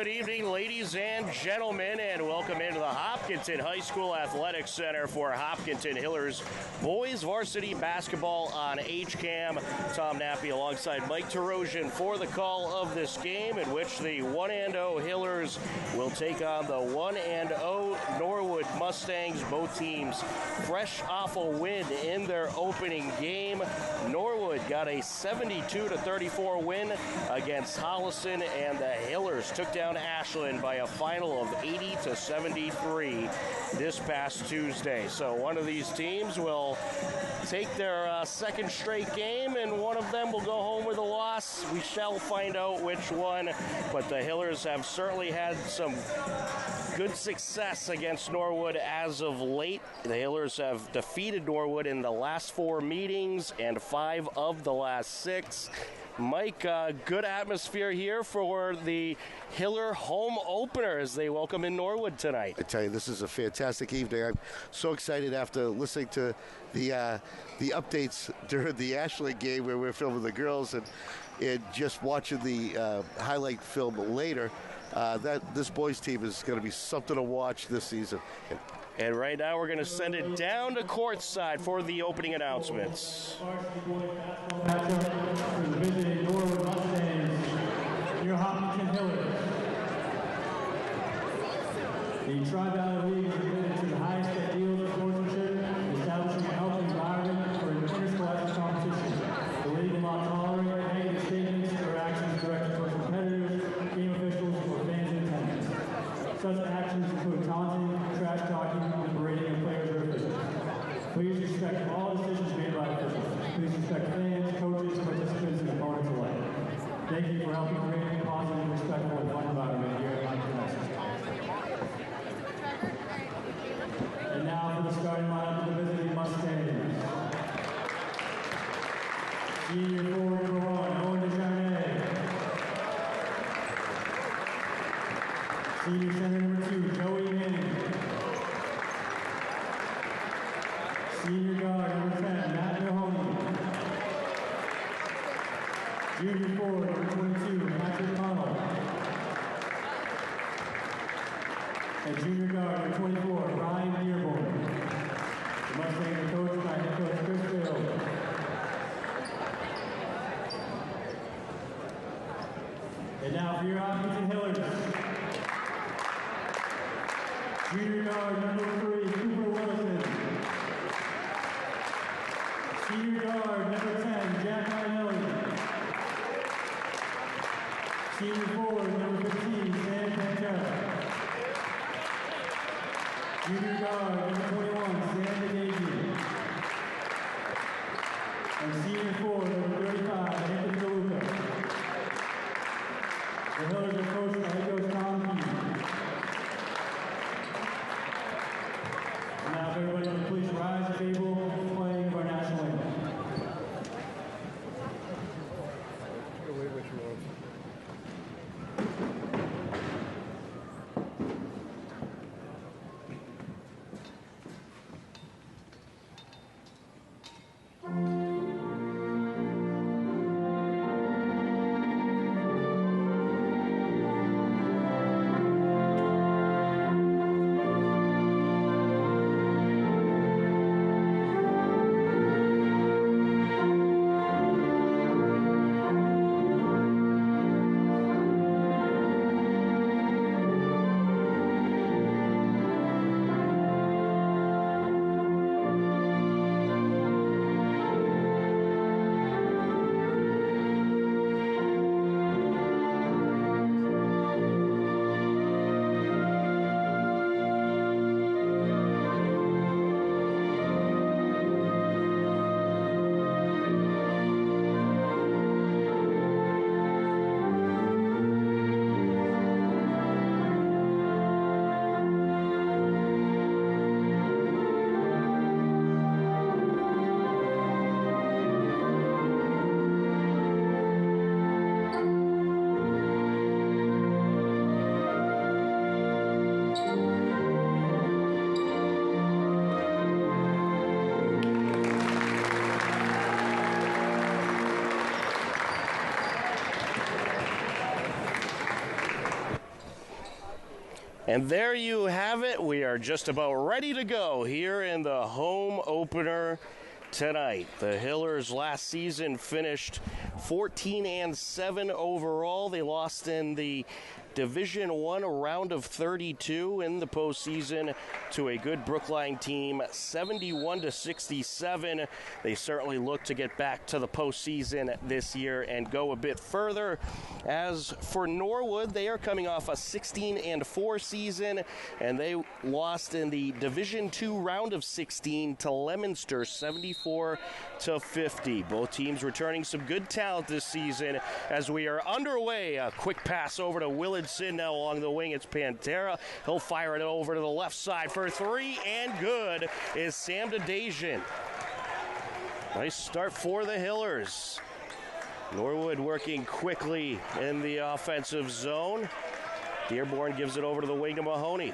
Good evening, ladies and gentlemen, and welcome into the Hopkinton High School Athletics Center for Hopkinton Hillers Boys Varsity Basketball on HCAM. Tom Nappy alongside Mike Terosian for the call of this game, in which the 1-0 Hillers will take on the 1-0 Norwood Mustangs. Both teams fresh off a win in their opening game. Norwood got a 72-34 win against Holliston, and the Hillers took down Ashland by a final of 80-73 this past Tuesday. So one of these teams will take their second straight game, and one of them will go home with a loss. We shall find out which one, but the Hillers have certainly had some good success against Norwood as of late. The Hillers have defeated Norwood in the last 4 meetings and 5 of the last 6. Mike, good atmosphere here for the Hiller home opener as they welcome in Norwood tonight. I tell you, this is a fantastic evening. I'm so excited after listening to the updates during the Ashland game where we're filming the girls and just watching the highlight film later. That this boys team is going to be something to watch this season. And right now we're going to send it down to courtside for the opening announcements. Varsity boys basketball matchup for the visiting Norwood Mustangs, your Hopkinton Hillers. The Tri-Valley League is committed to the highest ideals of sportsmanship, establishing a healthy environment for interscholastic competition. The league will not tolerate negative statements or actions directed towards competitors, game officials, or fans in attendance. Such actions include taunting, trash talking, and berating of players or officials. Please respect all decisions made by officials. Please respect fans, coaches, participants, and opponents alike. Thank you for helping create a positive, respectful, and fun environment here at Hopkinton. And now for the starting lineup of the visiting Mustangs. Senior forward number 1, Owen DeJarnay. Senior center number 2, Joey Manning. Senior guard number 10, Matt Mahoney. Junior forward number 22, Patrick Connell. And junior guard number 24, Ryan Dearborn. The Mustangs are coached by head coach Chris Field. And now for your Hopkinton Hillers. Junior guard number 3, Cooper Wilson. Senior guard number 10, Jack Minelli. Senior forward number 15, Sam Pantera. Junior guard number 21, Sam DeGagey. And senior forward number 35, Anthony DeLuca. The Hillers are coached by head coach Tom Key. Now, if everybody would please rise to table, playing of our national anthem. And there you have it. We are just about ready to go here in the home opener tonight. The Hillers last season finished 14-7 overall. They lost in the Division I round of 32 in the postseason to a good Brookline team, 71-67. They certainly look to get back to the postseason this year and go a bit further. As for Norwood, they are coming off a 16-4 season, and they lost in the Division II round of 16 to Leominster, 74-50. Both teams returning some good talent this season as we are underway. A quick pass over to Willardson now along the wing. It's Pantera. He'll fire it over to the left side for three, and good is Sam Dadajian. Nice start for the Hillers. Norwood working quickly in the offensive zone. Dearborn gives it over to the wing to Mahoney.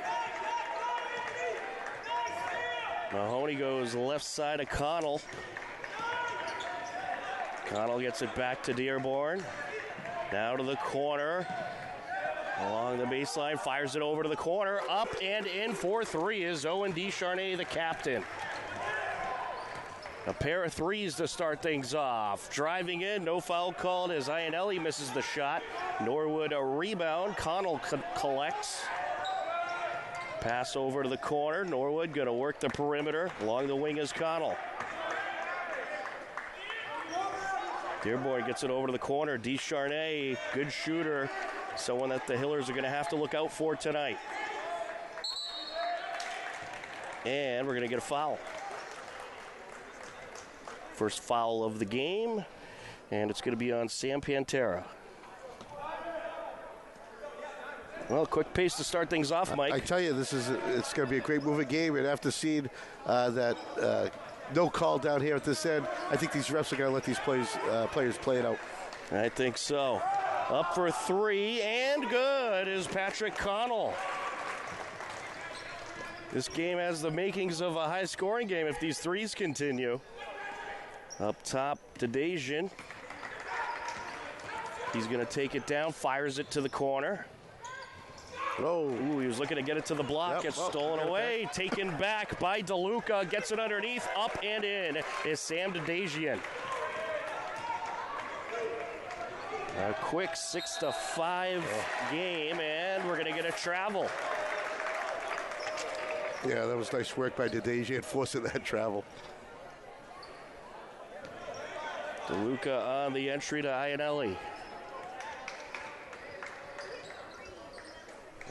Mahoney goes left side of Connell. Connell gets it back to Dearborn. Now to the corner. Along the baseline, fires it over to the corner. Up and in for three is Owen Descharnay, the captain. A pair of threes to start things off. Driving in, no foul called as Iannelli misses the shot. Norwood a rebound. Connell collects. Pass over to the corner. Norwood going to work the perimeter. Along the wing is Connell. Dearborn gets it over to the corner. Descharnay, good shooter. Someone that the Hillers are going to have to look out for tonight. And we're going to get a foul. First foul of the game, and it's going to be on Sam Pantera. Well, quick pace to start things off, Mike. I tell you, it's going to be a great moving game, and after seeing that no call down here at this end, I think these refs are going to let these players play it out. I think so. Up for three, and good is Patrick Connell. This game has the makings of a high-scoring game if these threes continue. Up top, Dadajian. He's going to take it down, fires it to the corner. Oh, he was looking to get it to the block. Gets stolen away. Taken back by DeLuca. Gets it underneath. Up and in is Sam Dadajian. A quick 6-5 game, and we're going to get a travel. Yeah, that was nice work by Dadajian forcing that travel. DeLuca on the entry to Iannelli.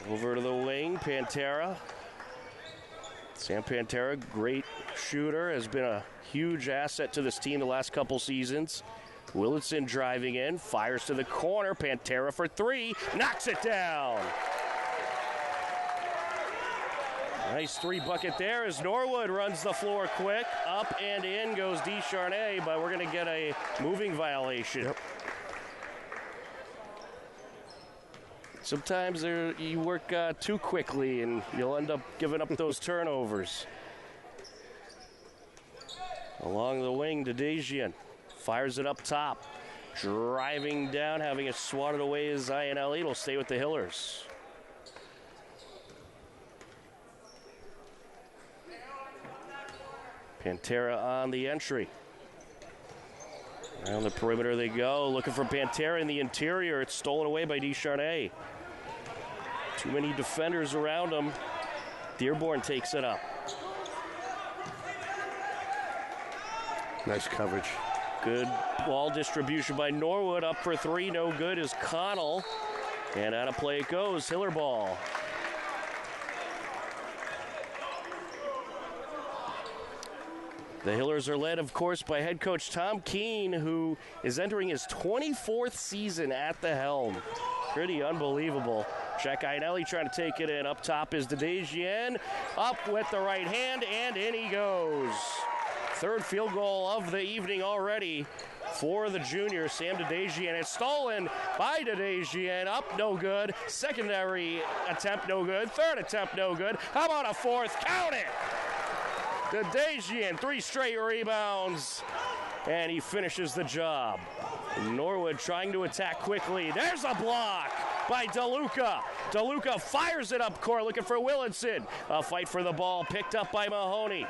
Over to the wing, Pantera. Sam Pantera, great shooter, has been a huge asset to this team the last couple seasons. Willardson driving in, fires to the corner. Pantera for three, knocks it down. Nice three bucket there as Norwood runs the floor quick. Up and in goes Descharnay, but we're going to get a moving violation. Yep. Sometimes you work too quickly and you'll end up giving up those turnovers. Along the wing, Dadajian fires it up top. Driving down, having it swatted away is Iannelli. It'll stay with the Hillers. Pantera on the entry. Around the perimeter they go, looking for Pantera in the interior. It's stolen away by Descharnay. Too many defenders around him. Dearborn takes it up. Nice coverage. Good ball distribution by Norwood. Up for three, no good is Connell. And out of play it goes, Hiller ball. The Hillers are led, of course, by head coach Tom Keene, who is entering his 24th season at the helm. Pretty unbelievable. Jack Iannelli trying to take it in. Up top is Dadajian. Up with the right hand, and in he goes. Third field goal of the evening already for the junior, Sam Dadajian. It's stolen by Dadajian. Up, no good. Secondary attempt, no good. Third attempt, no good. How about a fourth? Count it! Dadajian, 3 straight rebounds and he finishes the job. Norwood trying to attack quickly. There's a block by DeLuca. DeLuca fires it up court, looking for Willinson. A fight for the ball, picked up by Mahoney.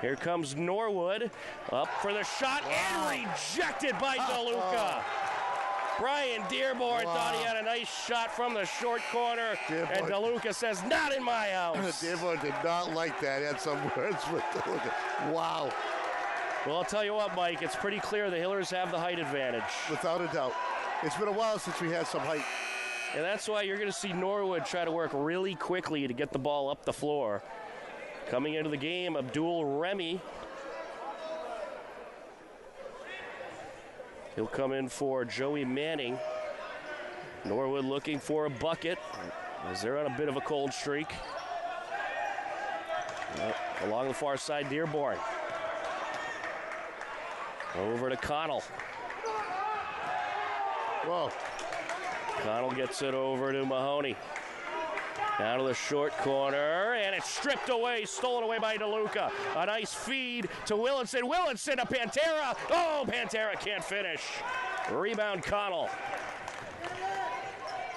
Here comes Norwood, up for the shot, and rejected by DeLuca. Brian Dearborn thought he had a nice shot from the short corner, and DeLuca says, not in my house. Dearborn did not like that. He had some words with DeLuca. Wow. Well, I'll tell you what, Mike, it's pretty clear the Hillers have the height advantage. Without a doubt. It's been a while since we had some height. And that's why you're going to see Norwood try to work really quickly to get the ball up the floor. Coming into the game, Abdul Remy. He'll come in for Joey Manning. Norwood looking for a bucket as they're on a bit of a cold streak. Along the far side, Dearborn. Over to Connell. Whoa. Connell gets it over to Mahoney. Down to the short corner, and it's stripped away, stolen away by DeLuca. A nice feed to Willinson. Willinson to Pantera. Oh, Pantera can't finish. Rebound Connell.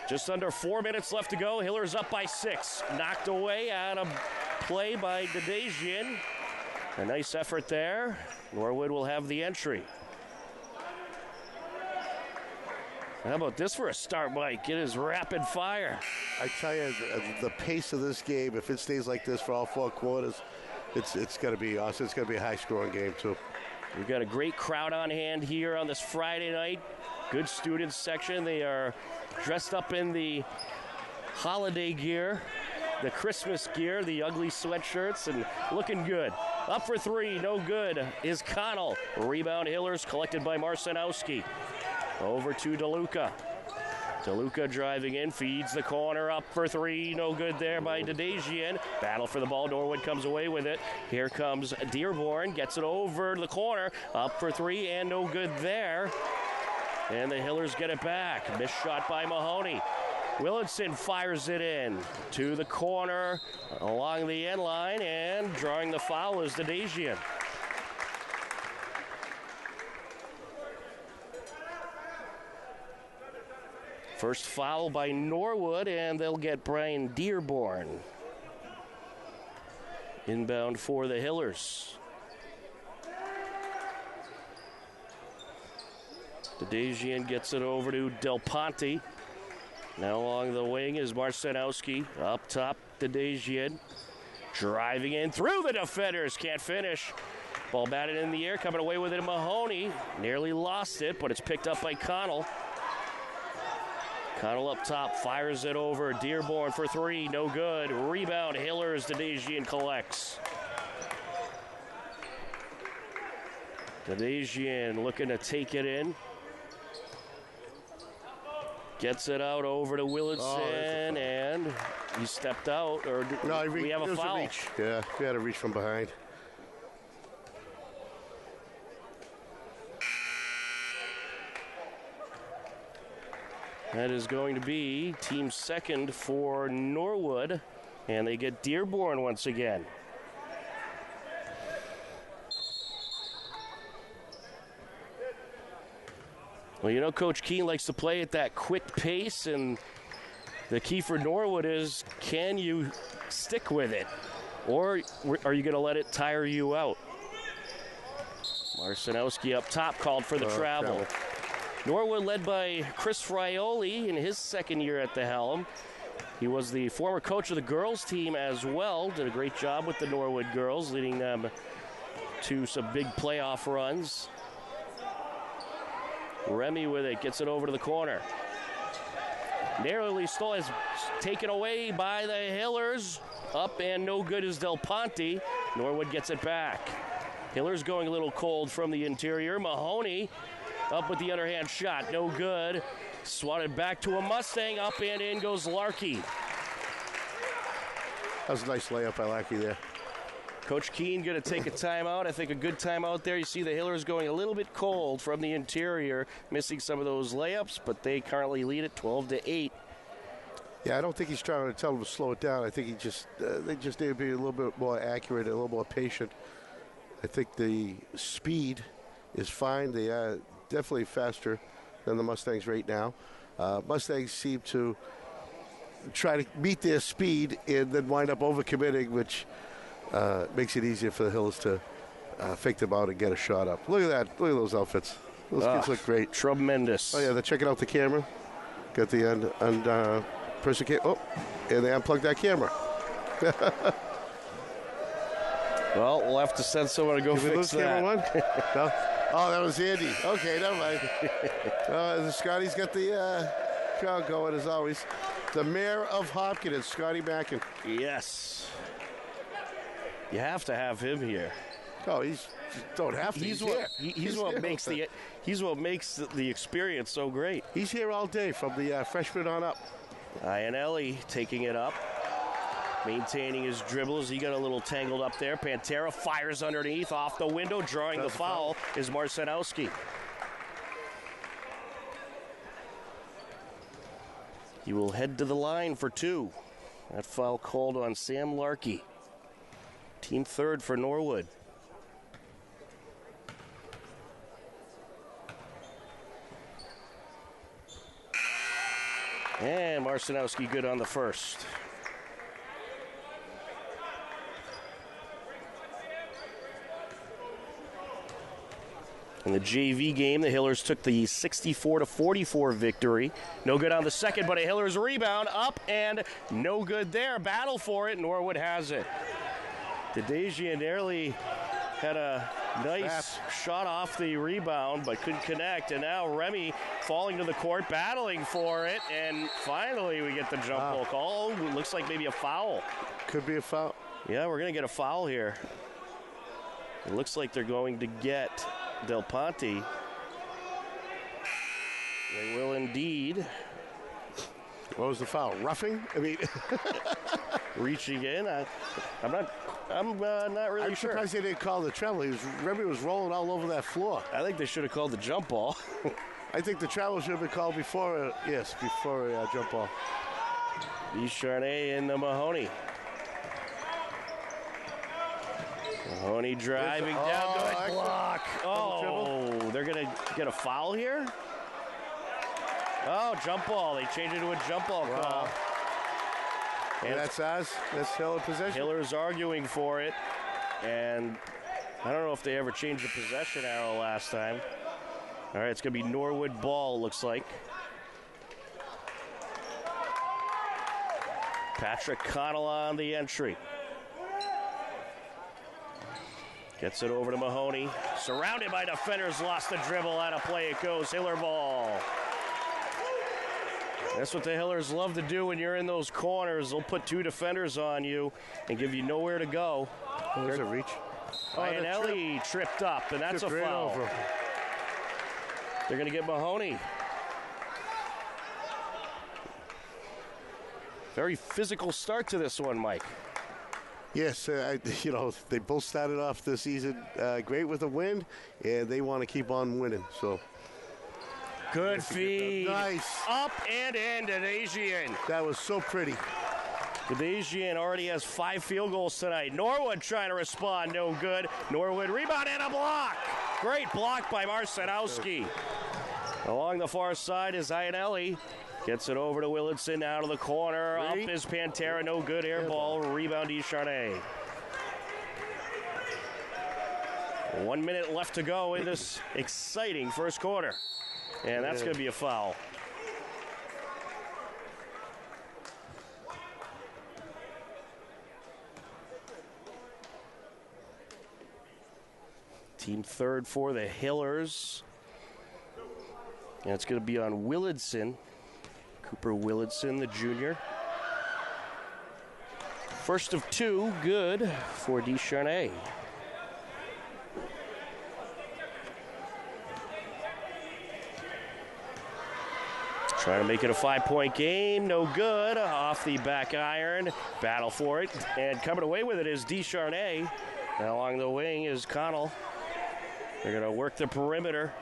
Just under 4 minutes left to go. Hillers up by 6. Knocked away out of play by Dedejian. A nice effort there. Norwood will have the entry. How about this for a start, Mike? It is rapid fire. I tell you, the pace of this game, if it stays like this for all 4 quarters, it's going to be awesome. It's going to be a high-scoring game, too. We've got a great crowd on hand here on this Friday night. Good students section. They are dressed up in the holiday gear, the Christmas gear, the ugly sweatshirts, and looking good. Up for 3, no good, is Connell. Rebound Hillers collected by Marcinowski. Over to DeLuca. DeLuca driving in, feeds the corner, up for 3, no good there by Dedejian. Battle for the ball, Norwood comes away with it. Here comes Dearborn, gets it over the corner, up for 3, and no good there. And the Hillers get it back. Missed shot by Mahoney. Willinson fires it in to the corner along the end line, and drawing the foul is Dedejian. First foul by Norwood, and they'll get Brian Dearborn. Inbound for the Hillers. Dedejian gets it over to Del Ponte. Now along the wing is Marcinowski. Up top, Dedejian. Driving in through the defenders. Can't finish. Ball batted in the air. Coming away with it, Mahoney. Nearly lost it, but it's picked up by Connell. Connell up top, fires it over. Dearborn for 3, no good. Rebound, Hillers, Dedejian collects. Dedejian looking to take it in. Gets it out over to Willinson, and he stepped out, or no, we have a foul. Reach. Yeah, we had a reach from behind. That is going to be team second for Norwood, and they get Dearborn once again. Well, you know, Coach Keene likes to play at that quick pace, and the key for Norwood is, can you stick with it, or are you going to let it tire you out? Marcinowski up top, called for the travel. Norwood led by Chris Frioli in his second year at the helm. He was the former coach of the girls team as well. Did a great job with the Norwood girls, leading them to some big playoff runs. Remy with it, gets it over to the corner. Narrowly stole, is taken away by the Hillers. Up and no good is Del Ponte. Norwood gets it back. Hillers going a little cold from the interior. Mahoney up with the underhand shot, no good. Swatted back to a Mustang, up and in goes Larkey. That was a nice layup by Larkey there. Coach Keene going to take a timeout. I think a good timeout there. You see the Hillers going a little bit cold from the interior, missing some of those layups, but they currently lead it 12-8. Yeah, I don't think he's trying to tell them to slow it down. I think they just need to be a little bit more accurate, a little more patient. I think the speed is fine. They are definitely faster than the Mustangs right now. Mustangs seem to try to meet their speed and then wind up overcommitting, which makes it easier for the Hillers to fake them out and get a shot up. Look at that. Look at those outfits. Those kids look great. Tremendous. Oh, yeah, they're checking out the camera. Got the person came. Oh, and they unplugged that camera. Well, we'll have to send someone to go fix that. Camera one? No? Oh, that was Andy. Okay, never mind. Scotty's got the crowd going as always. The mayor of Hopkins, Scotty Mackin. Yes. You have to have him here. Oh, don't have to. He's what makes the experience so great. He's here all day from the freshman on up. Iannelli taking it up, maintaining his dribbles. He got a little tangled up there. Pantera fires underneath, off the window, drawing the foul is Marcinowski. He will head to the line for two. That foul called on Sam Larkey. Team third for Norwood. And Marcinowski good on the first. In the JV game, the Hillers took the 64-44 victory. No good on the second, but a Hillers rebound up and no good there. Battle for it. Norwood has it. DeDejian nearly had a nice shot off the rebound, but couldn't connect. And now Remy falling to the court, battling for it. And finally we get the jump ball call. Oh, looks like maybe a foul. Could be a foul. Yeah, we're going to get a foul here. It looks like they're going to get Del Ponte. They will indeed. What was the foul? Roughing? I mean, reaching in. I'm not really I'm sure. surprised they didn't call the travel. Remy was rolling all over that floor. I think they should have called the jump ball. I think the travel should have been called before a jump ball. Descharnay and Mahoney. Mahoney driving down. Good block. Oh, they're going to get a foul here? Oh, jump ball. They changed it to a jump ball call. And that's ours. That's Hiller possession. Hiller's arguing for it. And I don't know if they ever changed the possession arrow last time. All right, it's going to be Norwood ball, looks like. Patrick Connell on the entry. Gets it over to Mahoney. Surrounded by defenders, lost the dribble. Out of play it goes. Hiller ball. That's what the Hillers love to do when you're in those corners. They'll put two defenders on you and give you nowhere to go. There's a reach. Iannelli tripped up, and that's a foul. They're going to get Mahoney. Very physical start to this one, Mike. Yes, they both started off the season great with a win, and they want to keep on winning. So good feed. Nice. Up and in, DeDejian. That was so pretty. DeDejian already has 5 field goals tonight. Norwood trying to respond, no good. Norwood rebound and a block. Great block by Marcinowski. Along the far side is Iannelli. Gets it over to Willardson, out of the corner. Up is Pantera, no good. Air ball, rebound Descharnay. 1 minute left to go in this exciting first quarter. And that's going to be a foul. Team third for the Hillers. And it's going to be on Willardson. Cooper Willardson, the junior. First of 2, good for Descharnay. Trying to make it a 5-point game, no good. Off the back iron, battle for it. And coming away with it is Descharnay. And along the wing is Connell. They're going to work the perimeter.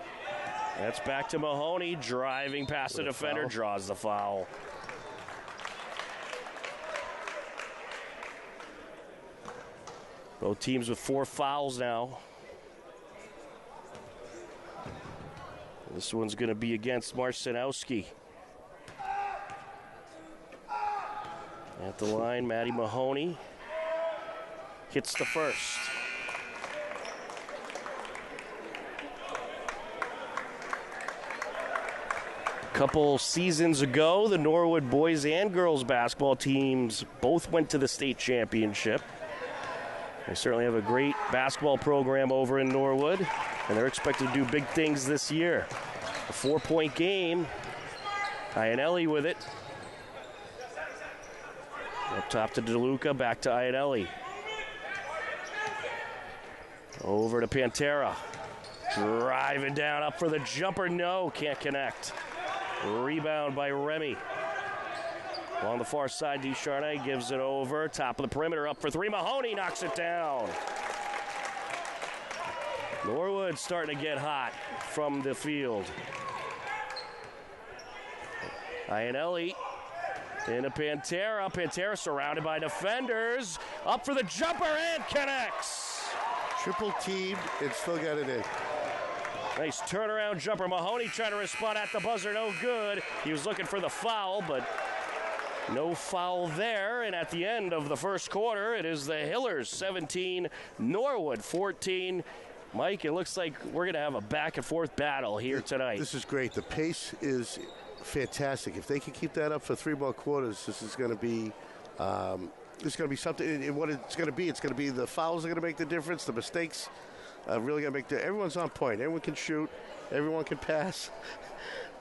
That's back to Mahoney, driving past the defender, draws the foul. Both teams with 4 fouls now. This one's going to be against Marcinowski. At the line, Maddie Mahoney hits the first. A couple seasons ago, the Norwood boys and girls basketball teams both went to the state championship. They certainly have a great basketball program over in Norwood, and they're expected to do big things this year. A 4-point game. Iannelli with it. Up top to DeLuca, back to Iannelli. Over to Pantera. Driving down, up for the jumper. No, can't connect. Rebound by Remy. Along the far side, Descharnay gives it over. Top of the perimeter, up for three. Mahoney knocks it down. Norwood starting to get hot from the field. Iannelli into Pantera. Pantera surrounded by defenders. Up for the jumper and connects. Triple teamed and still got it in. Nice turnaround jumper. Mahoney trying to respond at the buzzer. No good. He was looking for the foul, but no foul there. And at the end of the first quarter, it is the Hillers 17, Norwood 14. Mike, it looks like we're going to have a back-and-forth battle here tonight. This is great. The pace is fantastic. If they can keep that up for 3 more quarters, this is going to be something. And what it's going to be the fouls are going to make the difference. The mistakes really going to make everyone's on point. Everyone can shoot. Everyone can pass.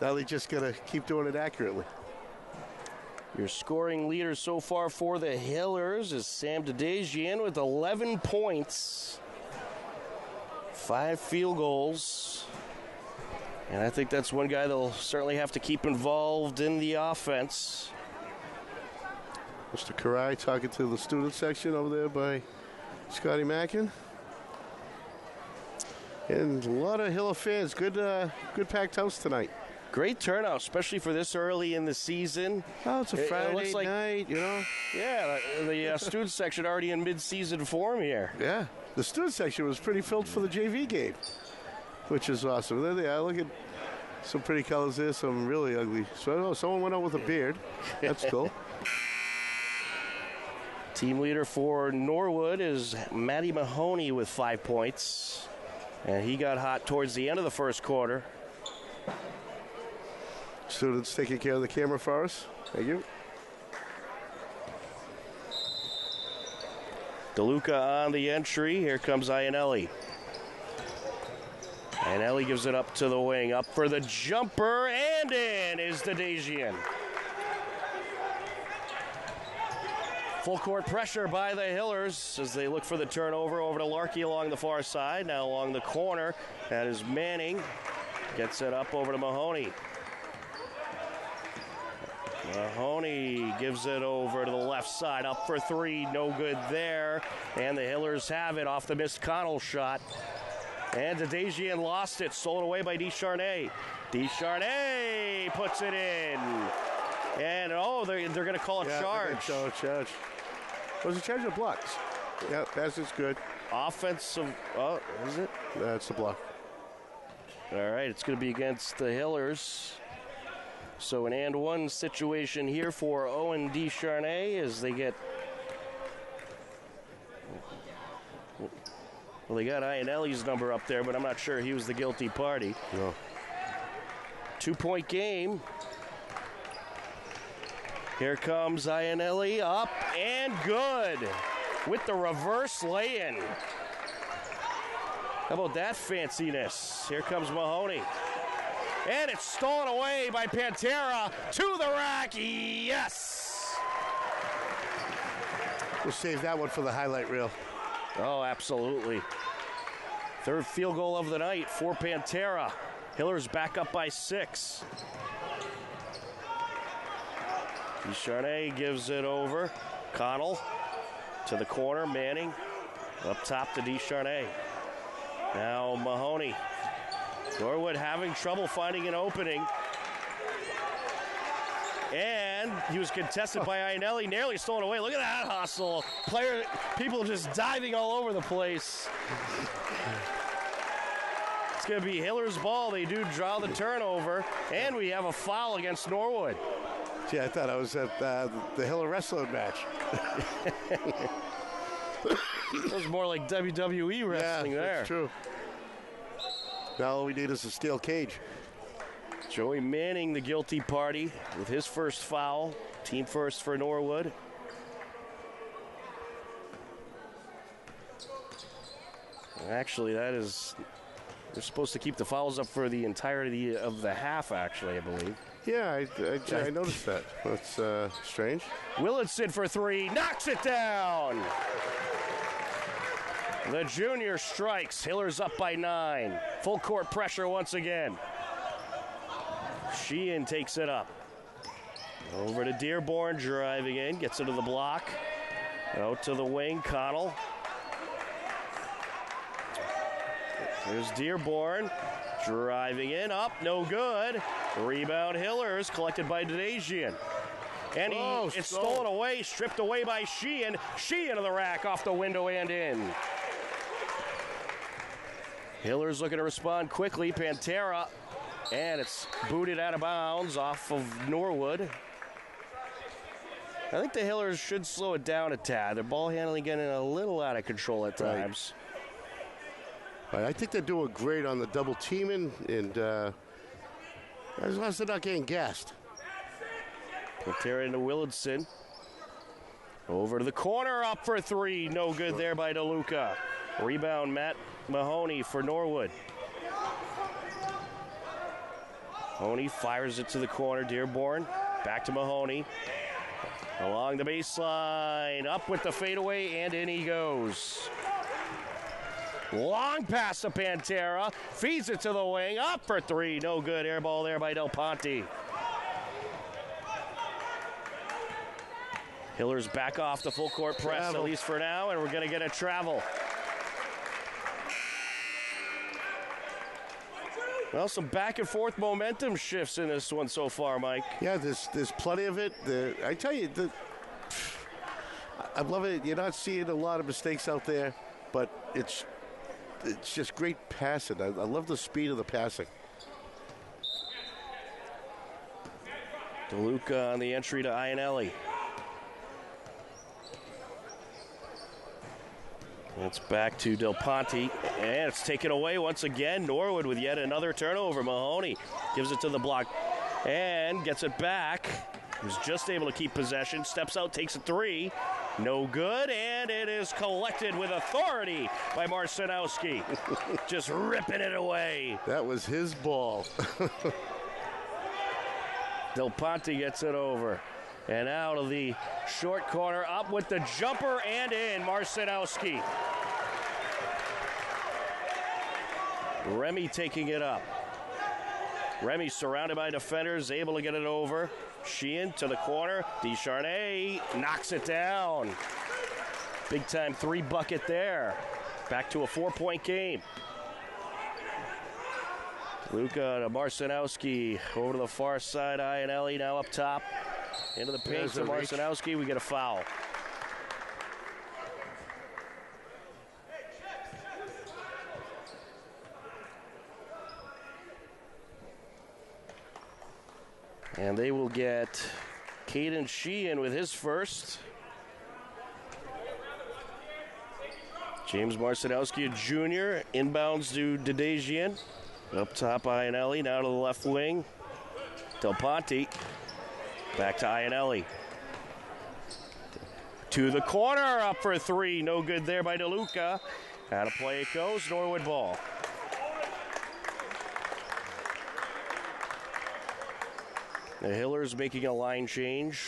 Now they just got to keep doing it accurately. Your scoring leader so far for the Hillers is Sam Dedejian with 11 points, 5 field goals. And I think that's one guy they'll certainly have to keep involved in the offense. Mr. Karai talking to the student section over there by Scotty Mackin. And a lot of Hiller fans. Good packed house tonight. Great turnout, especially for this early in the season. Oh, it's a Friday night, you know. Yeah, the student section already in mid-season form here. Yeah, the student section was pretty filled for the JV game, which is awesome. There they are. Look at some pretty colors there, some really ugly. So someone went out with a beard. That's cool. Team leader for Norwood is Maddie Mahoney with 5 points. And he got hot towards the end of the first quarter. Students taking care of the camera for us. Thank you. DeLuca on the entry. Here comes Iannelli. Iannelli gives it up to the wing. Up for the jumper, and in is Dedejian. Full court pressure by the Hillers as they look for the turnover. Over to Larkey along the far side. Now along the corner. That is Manning. Gets it up over to Mahoney. Mahoney gives it over to the left side. Up for three. No good there. And the Hillers have it off the missed Connell shot. And Dedejian lost it. Stolen away by Descharnay. Descharnay puts it in. And, they're going to call a charge. Charge. Was it charge of blocks? Yeah, that's just good. Offensive. Is it? That's the block. All right, it's going to be against the Hillers. So an and one situation here for Owen Descharnay as they get. Well, they got Iannelli's number up there, but I'm not sure he was the guilty party. No. 2-point game. Here comes Iannelli, up and good with the reverse lay-in. How about that fanciness? Here comes Mahoney. And it's stolen away by Pantera to the rack. Yes! We'll save that one for the highlight reel. Oh, absolutely. Third field goal of the night for Pantera. Hillers back up by 6. Descharnay gives it over. Connell to the corner. Manning up top to Descharnay. Now Mahoney. Norwood having trouble finding an opening. And he was contested by Iannelli. Nearly stolen away. Look at that hustle. People just diving all over the place. It's going to be Hiller's ball. They do draw the turnover, and we have a foul against Norwood. Gee, I thought I was at the Hiller wrestling match. It was more like WWE wrestling there. That's true. Now all we need is a steel cage. Joey Manning, the guilty party, with his first foul. Team first for Norwood. Actually, they're supposed to keep the fouls up for the entirety of the half, actually, I believe. Yeah, I noticed that. That's strange. Willardson for three, knocks it down. The junior strikes. Hiller's up by 9. Full court pressure once again. Sheehan takes it up. Over to Dearborn, driving in, gets into the block. Out to the wing, Connell. There's Dearborn, driving in, up, no good. Rebound Hillers, collected by Dadagian. And it's stolen away, stripped away by Sheehan. Sheehan to the rack, off the window and in. Hillers looking to respond quickly, Pantera. And it's booted out of bounds off of Norwood. I think the Hillers should slow it down a tad. Their ball handling getting a little out of control at times. Right. I think they're doing great on the double teaming, and as long as they're not getting gassed. Pantera into Willardson. Over to the corner, up for 3. No good there by DeLuca. Rebound, Matt Mahoney for Norwood. Mahoney fires it to the corner. Dearborn back to Mahoney. Along the baseline, up with the fadeaway, and in he goes. Long pass to Pantera, feeds it to the wing, up for 3, no good. Air ball there by Del Ponte. Hiller's back off the full court press, at least for now, and we're going to get a travel. Well, some back and forth momentum shifts in this one so far, Mike. Yeah, there's plenty of it. I tell you, I'm loving it. You're not seeing a lot of mistakes out there, but it's just great passing. I love the speed of the passing. DeLuca on the entry to Ionelli. It's back to Del Ponte, and it's taken away once again. Norwood with yet another turnover. Mahoney gives it to the block and gets it back. He was just able to keep possession, steps out, takes a 3. No good, and it is collected with authority by Marcinowski. Just ripping it away. That was his ball. Del Ponte gets it over. And out of the short corner, up with the jumper and in, Marcinowski. Remy taking it up. Remy surrounded by defenders, able to get it over. Sheehan to the corner. Descharnay knocks it down. Big time 3 bucket there. Back to a 4-point game. Luca to Marcinowski. Over to the far side. Ionelli now up top. Into the paint to Marcinowski. We get a foul. And they will get Caden Sheehan with his first. James Marcinowski, a junior, inbounds to Dadagian. Up top, Ionelli, now to the left wing. Del Ponte, back to Ionelli. To the corner, up for 3. No good there by DeLuca. Out of play it goes, Norwood ball. The Hillers making a line change.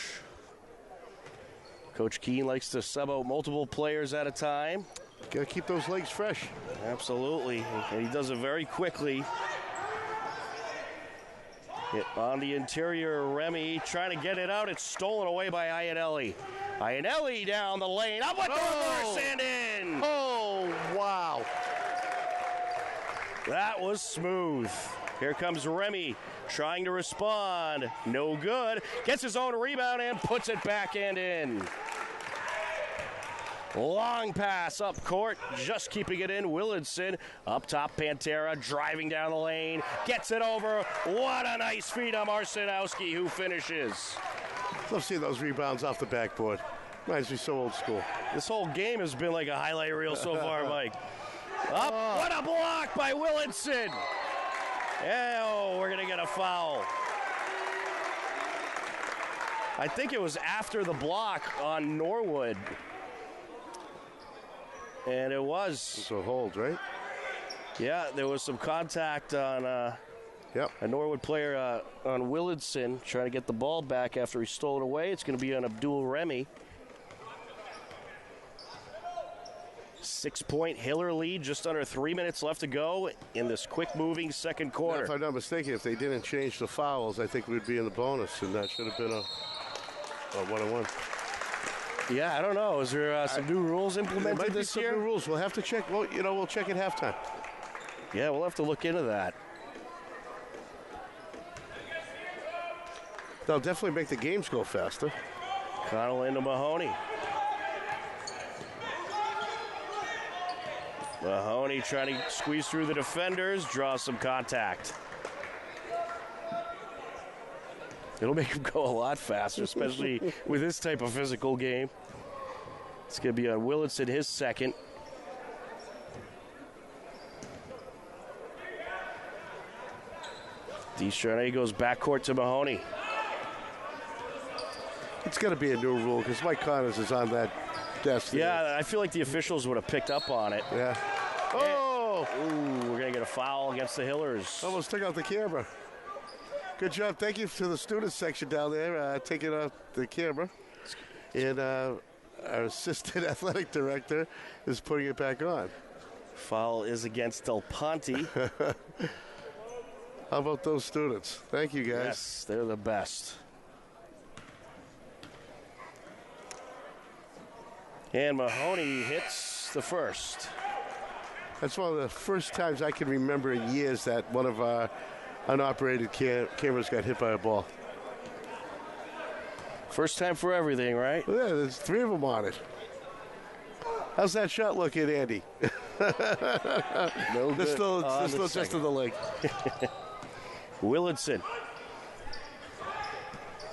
Coach Keene likes to sub out multiple players at a time. Got to keep those legs fresh. Absolutely, and he does it very quickly. On the interior, Remy trying to get it out. It's stolen away by Ionelli. Ionelli down the lane. Up with the reverse and in. Oh, wow. That was smooth. Here comes Remy trying to respond. No good. Gets his own rebound and puts it back and in. Long pass up court, just keeping it in. Willardson up top, Pantera driving down the lane, gets it over. What a nice feed on Marcinowski, who finishes. Love seeing those rebounds off the backboard. Reminds me so old school. This whole game has been like a highlight reel so far, Mike. Up, what a block by Willardson. Oh, we're going to get a foul. I think it was after the block on Norwood. And it was. It's a hold, right? Yeah, there was some contact on a Norwood player on Willardson trying to get the ball back after he stole it away. It's going to be on Abdul Remy. 6-point Hiller lead, just under 3 minutes left to go in this quick-moving second quarter. Now, if I'm not mistaken, if they didn't change the fouls, I think we'd be in the bonus, and that should have been a 1-1. Yeah, I don't know. Is there some new rules implemented this year? New rules. We'll have to check. Well, we'll check at halftime. Yeah, we'll have to look into that. They'll definitely make the games go faster. Connell into Mahoney. Mahoney trying to squeeze through the defenders, draws some contact. It'll make him go a lot faster, especially with this type of physical game. It's going to be on Willardson, his second. Descharnay goes backcourt to Mahoney. It's got to be a new rule because Mike Connors is on that desk. Yeah, I feel like the officials would have picked up on it. Yeah. Oh! Ooh, we're going to get a foul against the Hillers. Almost took out the camera. Good job. Thank you to the students section down there taking out the camera. And our assistant athletic director is putting it back on. Foul is against Del Ponte. How about those students? Thank you, guys. Yes, they're the best. And Mahoney hits the first. That's one of the first times I can remember in years that one of our unoperated cameras got hit by a ball. First time for everything, right? Well, yeah, there's 3 of them on it. How's that shot looking, Andy? No good. They're still just in the leg. Willardson.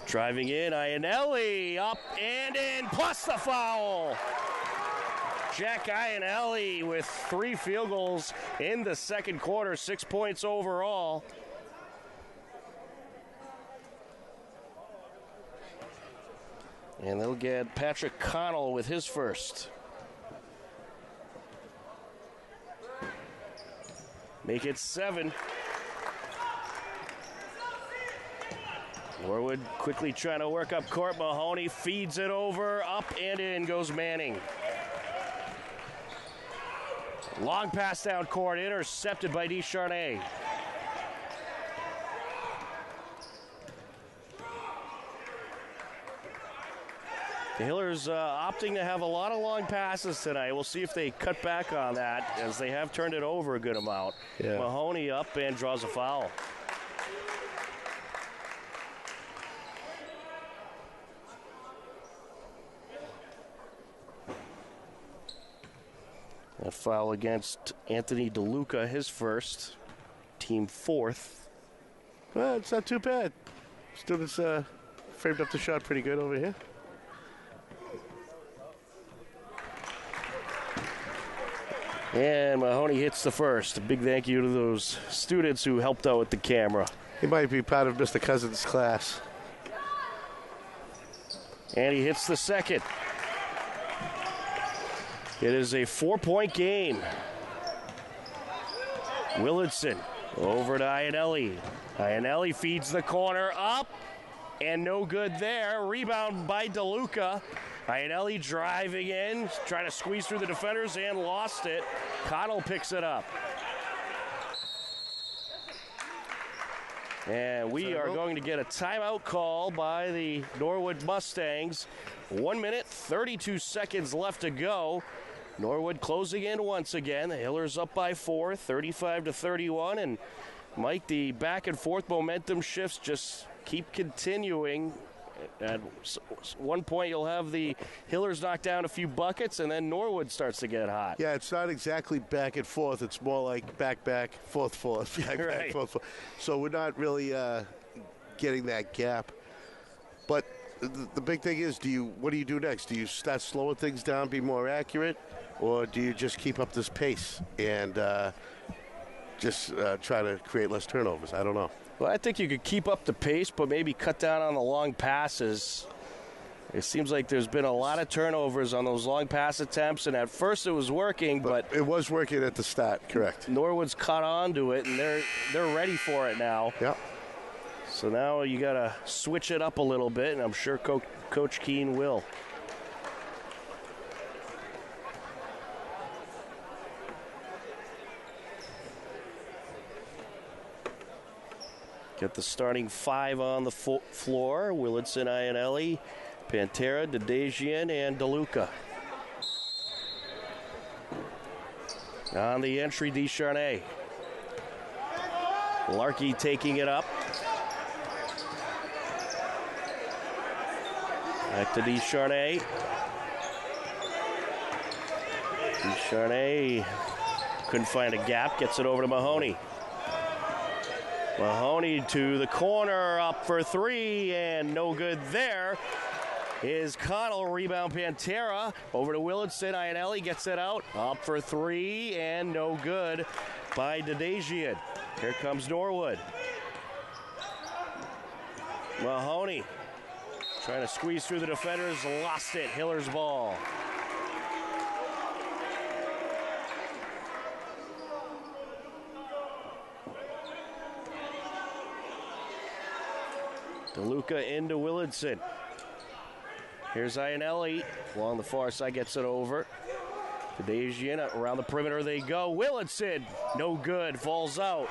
Driving in, Iannelli up and in, plus the foul. Jack Iannelli with 3 field goals in the second quarter, 6 points overall. And they'll get Patrick Connell with his first. Make it 7. Norwood quickly trying to work up court. Mahoney feeds it over, up and in goes Manning. Long pass down court, intercepted by Descharnay. The Hillers opting to have a lot of long passes tonight. We'll see if they cut back on that, as they have turned it over a good amount. Yeah. Mahoney up and draws a foul. A foul against Anthony DeLuca, his first, team 4th. Well, it's not too bad. Students framed up the shot pretty good over here. And Mahoney hits the first. A big thank you to those students who helped out with the camera. He might be proud of Mr. Cousins' class. And he hits the second. It is a 4-point game. Willardson over to Iannelli. Iannelli feeds the corner up, and no good there. Rebound by DeLuca. Iannelli driving in, trying to squeeze through the defenders, and lost it. Connell picks it up. And we are going to get a timeout call by the Norwood Mustangs. 1 minute, 32 seconds left to go. Norwood closing in once again. The Hillers up by 4, 35-31. And Mike, the back and forth momentum shifts just keep continuing At one point, you'll have the Hillers knock down a few buckets, and then Norwood starts to get hot. Yeah, it's not exactly back and forth. It's more like back, forth, back, Right. forth. So we're not really getting that gap. But the big thing is, what do you do next? Do you start slowing things down, be more accurate, or do you just keep up this pace and just try to create less turnovers? I don't know. Well, I think you could keep up the pace, but maybe cut down on the long passes. It seems like there's been a lot of turnovers on those long pass attempts, and at first it was working, but it was working at the start, correct. Norwood's caught on to it, and they're ready for it now. Yep. So now you got to switch it up a little bit, and I'm sure Coach Keene will. Get the starting five on the floor. Willardson, Iannelli, Pantera, Dedejian, and DeLuca. On the entry, Descharnay. Larkey taking it up. Back to Descharnay. Descharnay couldn't find a gap. Gets it over to Mahoney. Mahoney to the corner, up for three, and no good there. Is Connell, rebound Pantera, over to Willardson. Iannelli gets it out, up for three, and no good by Dedejian. Here comes Norwood. Mahoney trying to squeeze through the defenders, lost it. Hiller's ball. DeLuca into Willardson. Here's Iannelli. Along the far side, gets it over. Dedejian, around the perimeter they go. Willardson, no good, falls out.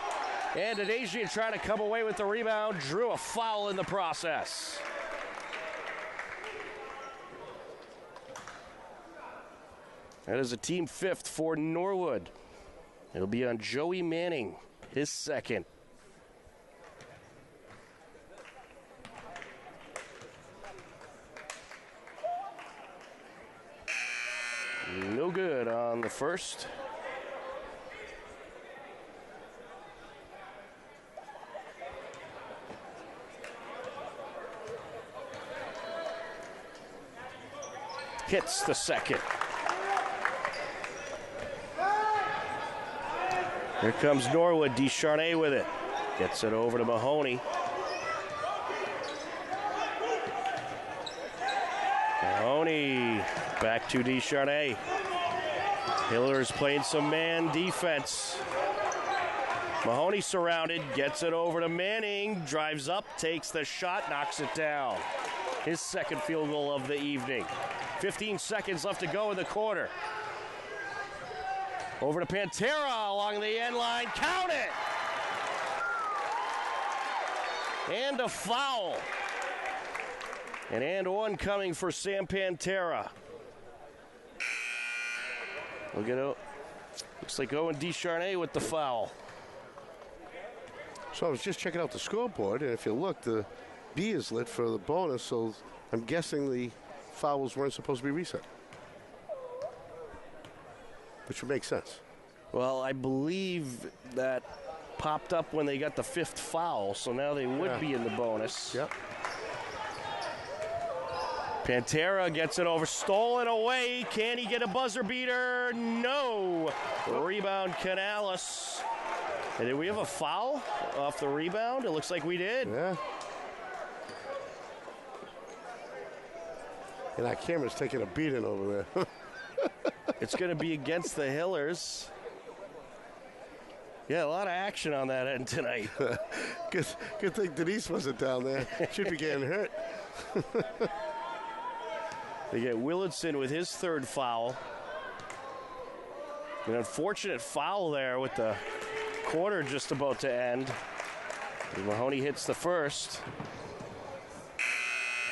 And Dedejian trying to come away with the rebound, drew a foul in the process. That is a team fifth for Norwood. It'll be on Joey Manning, his second. No good on the first. Hits the second. Here comes Norwood. Descharnay with it. Gets it over to Mahoney. Mahoney back to Descharnay. Hillers playing some man defense. Mahoney surrounded, gets it over to Manning, drives up, takes the shot, knocks it down. His second field goal of the evening. 15 seconds left to go in the quarter. Over to Pantera along the end line, count it! And a foul. And one coming for Sam Pantera. We'll get out. Looks like Owen Descharnay with the foul. So I was just checking out the scoreboard, and if you look, the B is lit for the bonus, so I'm guessing the fouls weren't supposed to be reset. Which would make sense. Well, I believe that popped up when they got the fifth foul, so now they would be in the bonus. Yep. Pantera gets it over, stolen away. Can he get a buzzer beater? No. Rebound, Canales. And did we have a foul off the rebound? It looks like we did. Yeah. And that camera's taking a beating over there. It's going to be against the Hillers. Yeah, a lot of action on that end tonight. Good thing Denise wasn't down there. She'd be getting hurt. They get Willardson with his third foul. An unfortunate foul there with the quarter just about to end. And Mahoney hits the first.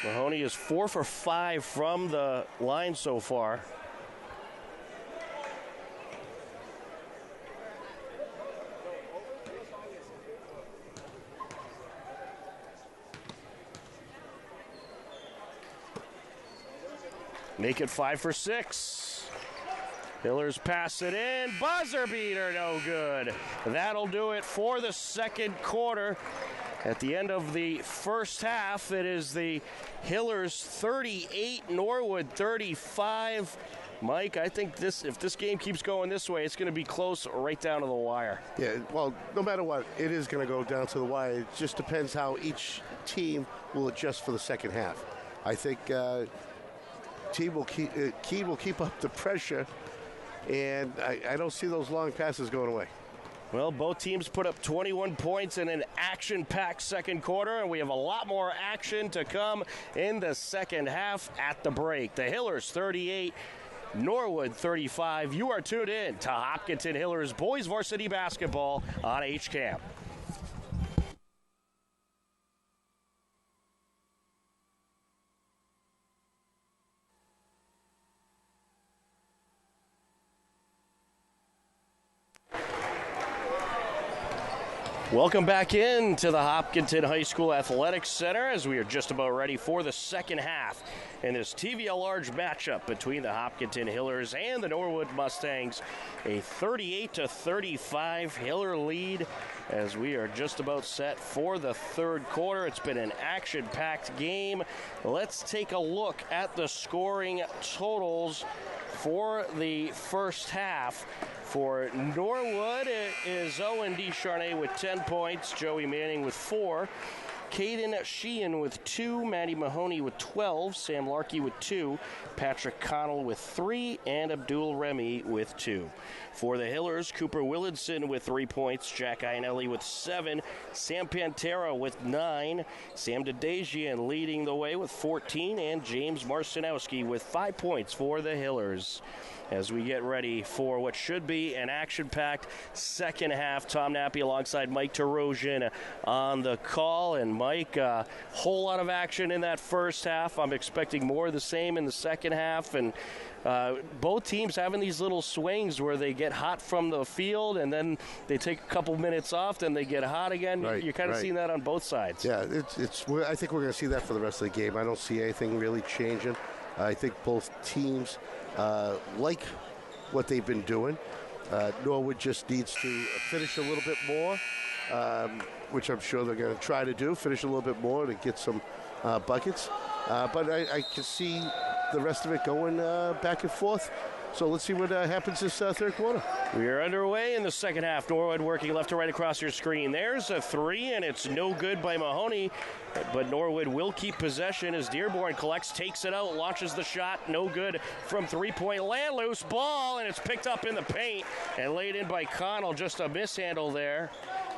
Mahoney is 4 for 5 from the line so far. Make it 5 for 6. Hillers pass it in. Buzzer beater, no good. That'll do it for the second quarter. At the end of the first half, it is the Hillers 38, Norwood 35. Mike, I think if this game keeps going this way, it's going to be close right down to the wire. Yeah, well, no matter what, it is going to go down to the wire. It just depends how each team will adjust for the second half. I think Keene will keep up the pressure, and I don't see those long passes going away. Well, both teams put up 21 points in an action-packed second quarter, and we have a lot more action to come in the second half at the break. The Hillers 38, Norwood 35. You are tuned in to Hopkinton Hillers Boys Varsity Basketball on HCAM. Welcome back into the Hopkinton High School Athletics Center as we are just about ready for the second half in this TVL large matchup between the Hopkinton Hillers and the Norwood Mustangs. A 38-35 Hiller lead as we are just about set for the third quarter. It's been an action-packed game. Let's take a look at the scoring totals for the first half. For Norwood, it is Owen DeCharnay with 10 points, Joey Manning with 4, Caden Sheehan with 2, Maddie Mahoney with 12, Sam Larkey with 2, Patrick Connell with 3, and Abdul Remy with 2. For the Hillers, Cooper Willardson with 3 points, Jack Iannelli with 7, Sam Pantera with 9, Sam Dedejian leading the way with 14, and James Marcinowski with 5 points for the Hillers. As we get ready for what should be an action-packed second half. Tom Nappy alongside Mike Terosian on the call. And Mike, a whole lot of action in that first half. I'm expecting more of the same in the second half. And both teams having these little swings where they get hot from the field and then they take a couple minutes off, then they get hot again. Right, You're kind of seeing that on both sides. Yeah, I think we're going to see that for the rest of the game. I don't see anything really changing. I think both teams like what they've been doing. Norwood just needs to finish a little bit more, which I'm sure they're going to try to do, finish a little bit more to get some buckets. But I can see the rest of it going back and forth. So let's see what happens this third quarter. We are underway in the second half. Norwood working left to right across your screen. There's a 3, and it's no good by Mahoney. But Norwood will keep possession as Dearborn collects, takes it out, launches the shot. No good from three-point land. Loose ball, and it's picked up in the paint and laid in by Connell. Just a mishandle there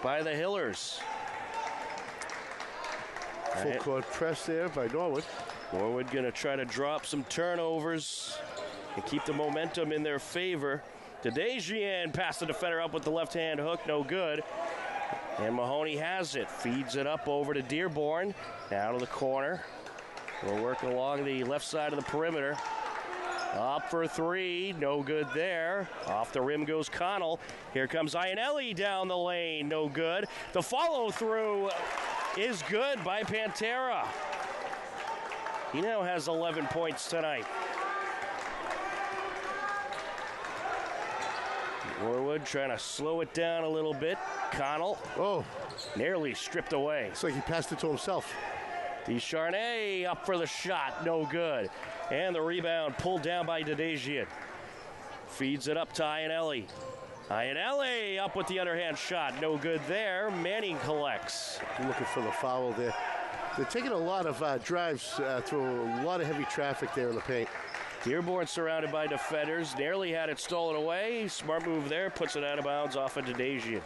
by the Hillers. Full court press there by Norwood. Norwood going to try to drop some turnovers and keep the momentum in their favor. Dedejian passed the defender up with the left-hand hook, no good. And Mahoney has it, feeds it up over to Dearborn, down to the corner. We're working along the left side of the perimeter. Up for 3, no good there. Off the rim goes Connell. Here comes Iannelli down the lane, no good. The follow-through is good by Pantera. He now has 11 points tonight. Norwood trying to slow it down a little bit. Connell, nearly stripped away. It's like he passed it to himself. DeCharnay up for the shot, no good. And the rebound pulled down by Dedejian. Feeds it up to Iannelli. Iannelli up with the underhand shot, no good there. Manning collects. Looking for the foul there. They're taking a lot of drives through a lot of heavy traffic there in the paint. Dearborn surrounded by defenders, nearly had it stolen away. Smart move there, puts it out of bounds off of Dedejian.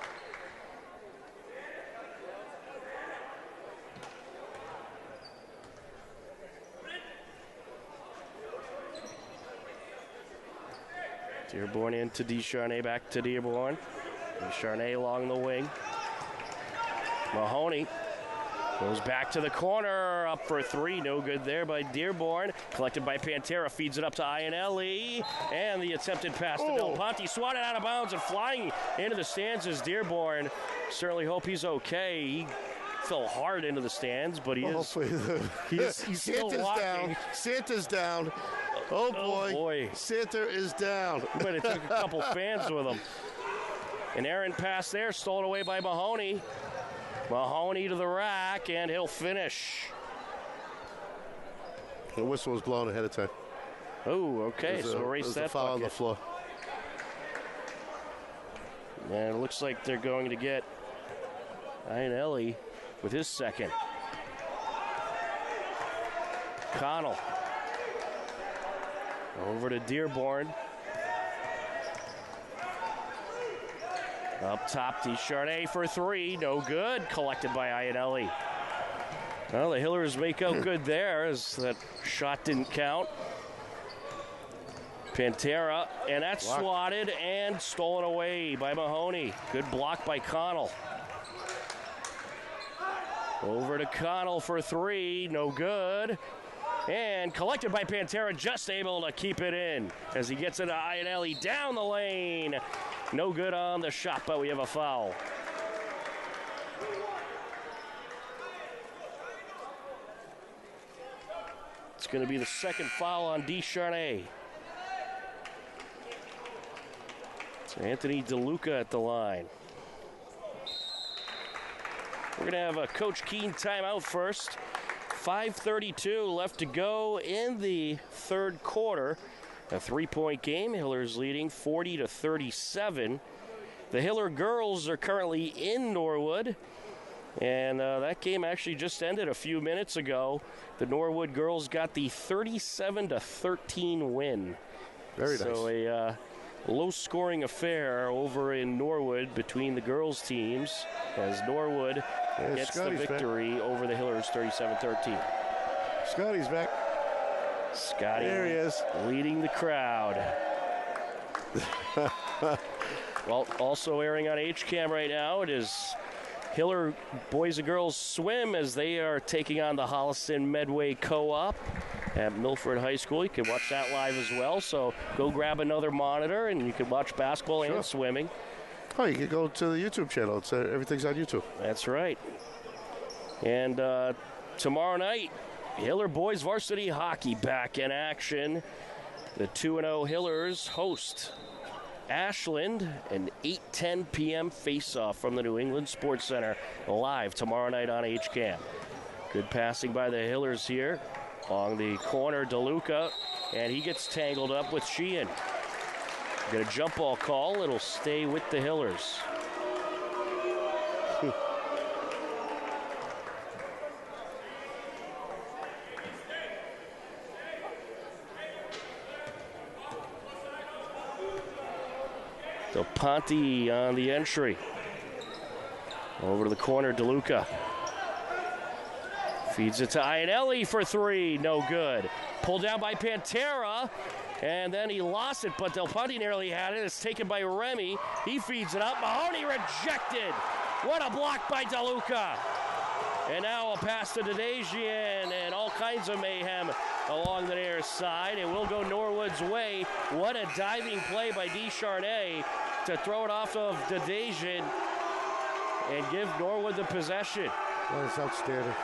Dearborn into DeCharnay, back to Dearborn. DeCharnay along the wing. Mahoney goes back to the corner, up for 3, no good there by Dearborn. Collected by Pantera, feeds it up to Iannelli, and the attempted pass to Del Ponte, swatted out of bounds and flying into the stands is Dearborn. Certainly hope he's okay. He fell hard into the stands, but he's still Santa's walking. down. Santa's down. Oh boy. Santa is down. He might have took a couple fans with him. An errant pass there, stolen away by Mahoney. Mahoney to the rack, and he'll finish. The whistle was blown ahead of time. Oh, okay, so erase that foul on the bucket. floor. And it looks like they're going to get Ianelli with his second. Connell. Over to Dearborn. Up top, Descharnay for three. No good. Collected by Ianelli. Well, the Hillers make out good there as that shot didn't count. Pantera, and that's swatted and stolen away by Mahoney. Good block by Connell. Over to Connell for three. No good. And collected by Pantera, just able to keep it in as he gets it to Ianelli down the lane. No good on the shot, but we have a foul. It's going to be the second foul on Descharnay. It's Anthony DeLuca at the line. We're going to have a Coach Keene timeout first. 5:32 left to go in the third quarter. A three-point game. Hillers leading 40-37. The Hiller girls are currently in Norwood. And that game actually just ended a few minutes ago. The Norwood girls got the 37-13 win. Very nice. So a low-scoring affair over in Norwood between the girls' teams as Norwood gets Scotty's the victory over the Hillers 37-13. Scotty's back. Scotty there he is, leading the crowd. Well, also airing on HCAM right now, it is Hiller boys and girls swim as they are taking on the Holliston Medway Co-op at Milford High School. You can watch that live as well, so go grab another monitor and you can watch basketball and swimming. Oh, you can go to the YouTube channel. It's everything's on YouTube. That's right. And tomorrow night, Hiller boys varsity hockey back in action. The 2-0 Hillers host Ashland, an 8:10 p.m. face-off from the New England Sports Center, live tomorrow night on HCAM. Good passing by the Hillers here. Along the corner, DeLuca, and he gets tangled up with Sheehan. Get a jump ball call. It'll stay with the Hillers. Del Ponte on the entry. Over to the corner, DeLuca. Feeds it to Ianelli for three. No good. Pulled down by Pantera. And then he lost it, but Del Ponte nearly had it. It's taken by Remy. He feeds it up. Mahoney rejected. What a block by DeLuca. And now a pass to Dedejian and all kinds of mayhem along the near side. It will go Norwood's way. What a diving play by Descharnay to throw it off of Dedejian and give Norwood the possession. That's outstanding.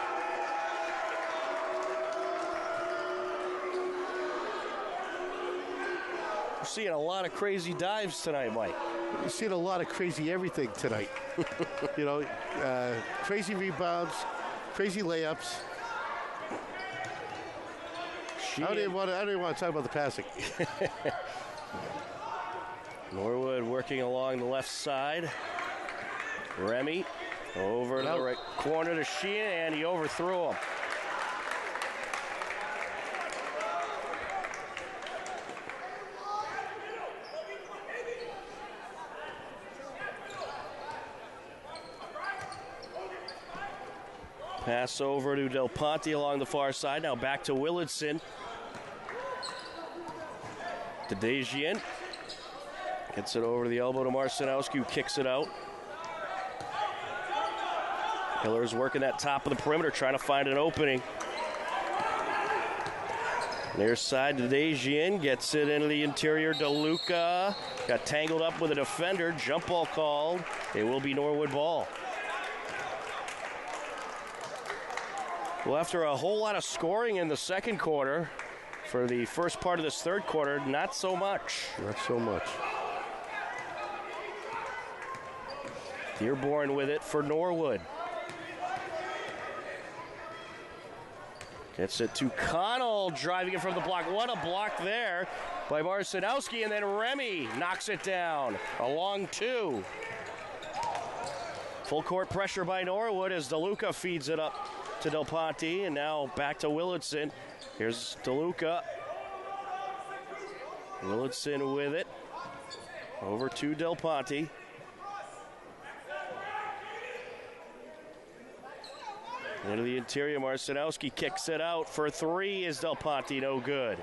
We're seeing a lot of crazy dives tonight, Mike. We're seeing a lot of crazy everything tonight. You know, crazy rebounds, crazy layups. I don't even want to talk about the passing. Norwood working along the left side. Remy over to the right corner to Sheehan, and he overthrew him. Pass over to Del Ponte along the far side. Now back to Willardson. Dedejian gets it over the elbow to Marcinowski, who kicks it out. Hillers working that top of the perimeter, trying to find an opening. Near side, Dedejian gets it into the interior. DeLuca got tangled up with a defender. Jump ball called. It will be Norwood ball. Well, after a whole lot of scoring in the second quarter, for the first part of this third quarter, not so much. Not so much. Dearborn with it for Norwood. Gets it to Connell, driving it from the block. What a block there by Marcinowski, and then Remy knocks it down. A long two. Full court pressure by Norwood as DeLuca feeds it up to Del Ponte, and now back to Willardson. Here's DeLuca. Willardson with it. Over to Del Ponte. Into the interior, Marcinowski kicks it out for three. Is Del Ponte no good?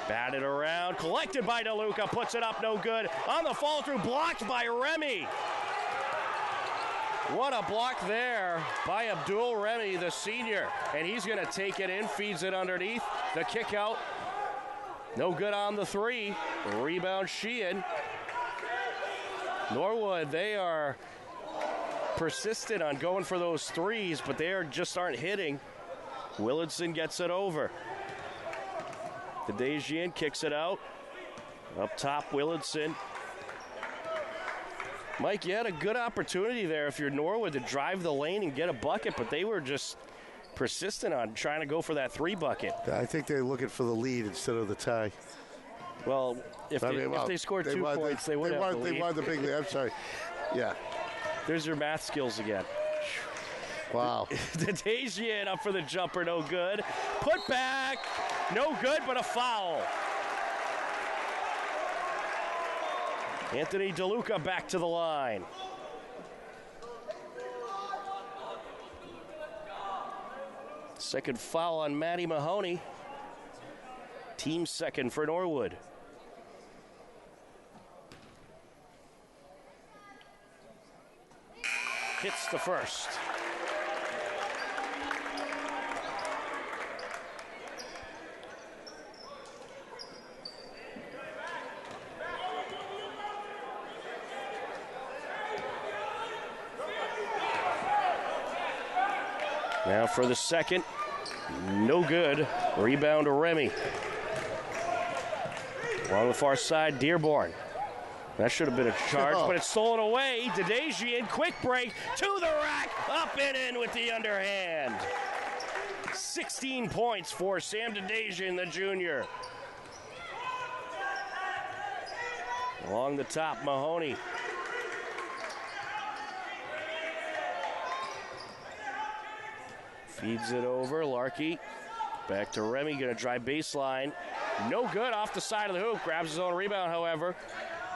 Batted around, collected by DeLuca, puts it up, no good. On the fall through, blocked by Remy. What a block there by Abdul Remy, the senior. And he's going to take it in, feeds it underneath. The kick out, no good on the three. Rebound Sheehan. Norwood, they are persistent on going for those threes, but they just aren't hitting. Willardson gets it over. The Dejian kicks it out. Up top, Willardson. Mike, you had a good opportunity there if you're Norwood to drive the lane and get a bucket, but they were just persistent on trying to go for that three bucket. I think they're looking for the lead instead of the tie. Well, if they scored 2 points, they would have the lead. They won the big lead. I'm sorry. Yeah. There's your math skills again. Wow. The Dejian up for the jumper, no good. Put back, no good, but a foul. Anthony DeLuca back to the line. Second foul on Matty Mahoney. Team second for Norwood. Hits the first. Now for the second, no good. Rebound to Remy. Along the far side, Dearborn. That should have been a charge, but it's stolen away. Dedejian, quick break to the rack, up and in with the underhand. 16 points for Sam Dedejian, the junior. Along the top, Mahoney. Feeds it over, Larkey. Back to Remy, gonna drive baseline. No good off the side of the hoop. Grabs his own rebound, however.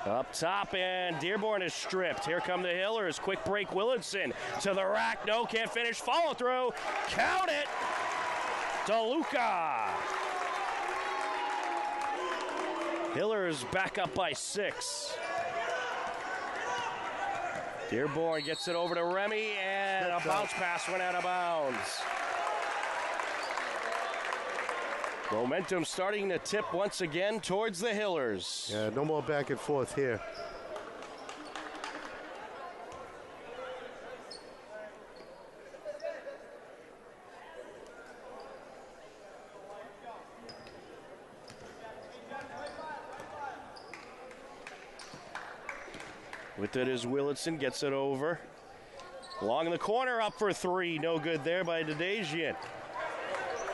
Up top, and Dearborn is stripped. Here come the Hillers. Quick break, Willardson to the rack. No, can't finish. Follow through. Count it. DeLuca. Hillers back up by 6. Dearborn gets it over to Remy, and a bounce pass went out of bounds. Momentum starting to tip once again towards the Hillers. Yeah, no more back and forth here. With it is Willardson, gets it over. Along in the corner, up for three. No good there by Dedejian.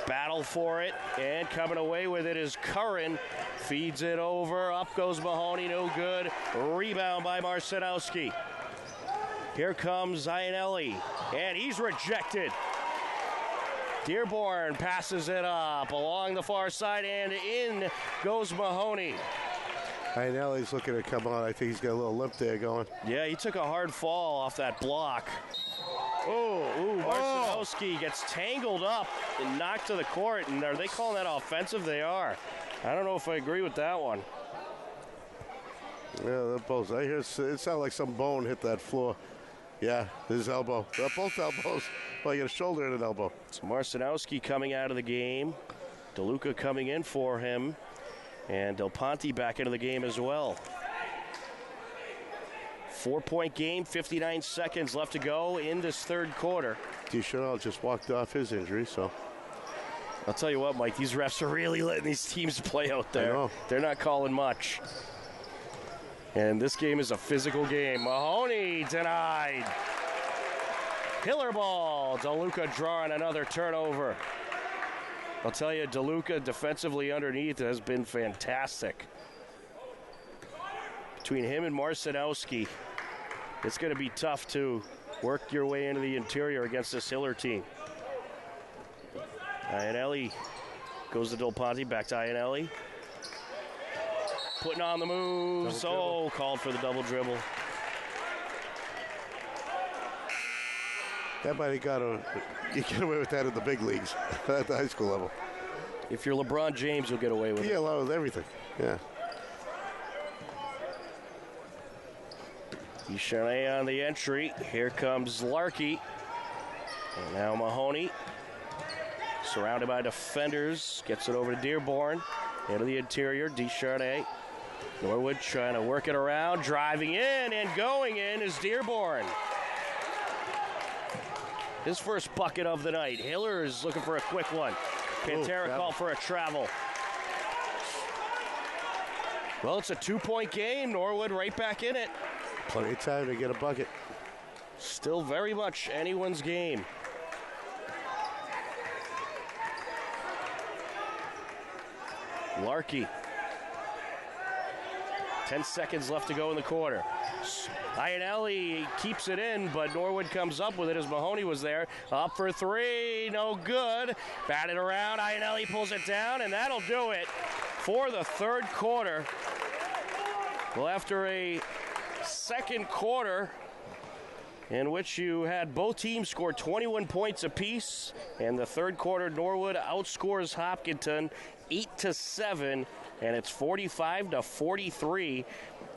Battle for it, and coming away with it is Curran. Feeds it over, up goes Mahoney, no good. Rebound by Marcinowski. Here comes Zainelli, and he's rejected. Dearborn passes it up along the far side, and in goes Mahoney. Zainelli's looking to come on. I think he's got a little limp there going. Yeah, he took a hard fall off that block. Marcinowski gets tangled up and knocked to the court. And are they calling that offensive? They are. I don't know if I agree with that one. Yeah, they're both. I hear it sounded like some bone hit that floor. Yeah, his elbow. They're both elbows. Well, you got a shoulder and an elbow. It's Marcinowski coming out of the game. DeLuca coming in for him. And Del Ponte back into the game as well. 4-point game, 59 seconds left to go in this third quarter. Deschanel just walked off his injury, so. I'll tell you what, Mike, these refs are really letting these teams play out there. I know. They're not calling much. And this game is a physical game. Mahoney denied. Hiller ball. DeLuca drawing another turnover. I'll tell you, DeLuca defensively underneath has been fantastic. Between him and Marcinowski, it's going to be tough to work your way into the interior against this Hiller team. Iannelli goes to Del Ponte, back to Iannelli. Putting on the moves. Oh, called for the double dribble. That might have got you get away with that in the big leagues, at the high school level. If you're LeBron James, you'll get away with it. Yeah, along with everything. Yeah. Deschanel on the entry. Here comes Larkey. And now Mahoney. Surrounded by defenders. Gets it over to Dearborn. Into the interior. Deschanel. Norwood trying to work it around. Driving in and going in is Dearborn. His first bucket of the night. Hiller is looking for a quick one. Pantera called for a travel. Well, it's a 2-point game. Norwood right back in it. Plenty of time to get a bucket. Still very much anyone's game. Larkey. 10 seconds left to go in the quarter. Iannelli keeps it in, but Norwood comes up with it as Mahoney was there. Up for three, no good. Batted around, Iannelli pulls it down, and that'll do it for the third quarter. Well, after a second quarter in which you had both teams score 21 points apiece, and the third quarter, Norwood outscores Hopkinton 8-7, and it's 45-43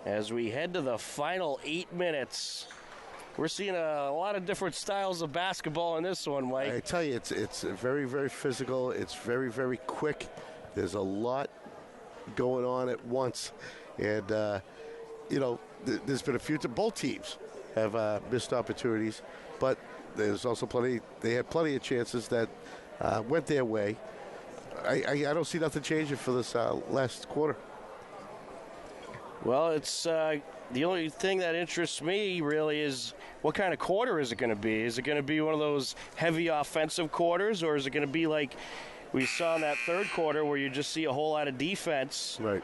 as we head to the final 8 minutes. We're seeing a lot of different styles of basketball in this one, Mike. I tell you, it's very, very physical. It's very, very quick. There's a lot going on at once. And, there's been a few, both teams have missed opportunities, but there's also they had plenty of chances that went their way. I don't see nothing changing for this last quarter. Well, it's the only thing that interests me really is what kind of quarter is it going to be? Is it going to be one of those heavy offensive quarters, or is it going to be like we saw in that third quarter where you just see a whole lot of defense? Right.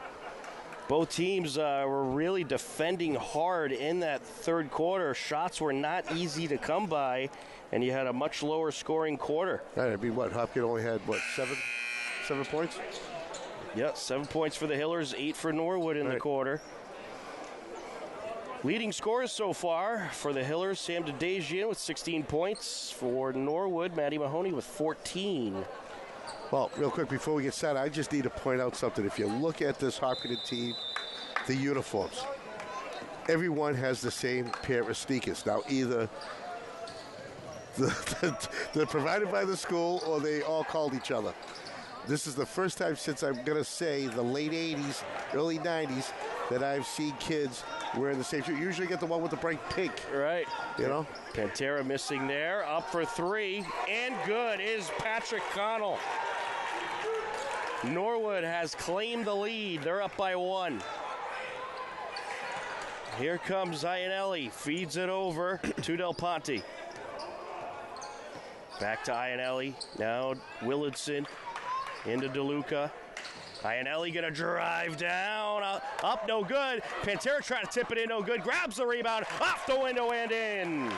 Both teams were really defending hard in that third quarter. Shots were not easy to come by, and you had a much lower scoring quarter. I mean, Hopkins only had, 7 points? Yeah, 7 points for the Hillers, 8 for Norwood in the quarter. Leading scorers so far for the Hillers, Sam DeDejian with 16 points. For Norwood, Matty Mahoney with 14. Well, real quick, before we get started, I just need to point out something. If you look at this Hopkins team, the uniforms, everyone has the same pair of sneakers. Now, either they're provided by the school or they all called each other. This is the first time since, I'm going to say, the late 80s, early 90s, that I've seen kids wearing the same shoe. Usually get the one with the bright pink. Right. You know? Pantera missing there. Up for three. And good is Patrick Connell. Norwood has claimed the lead. They're up by 1. Here comes Iannelli. Feeds it over to Del Ponte. Back to Iannelli. Now Willardson. Into DeLuca. Iannelli going to drive down. Up, no good. Pantera trying to tip it in, no good. Grabs the rebound. Off the window and in.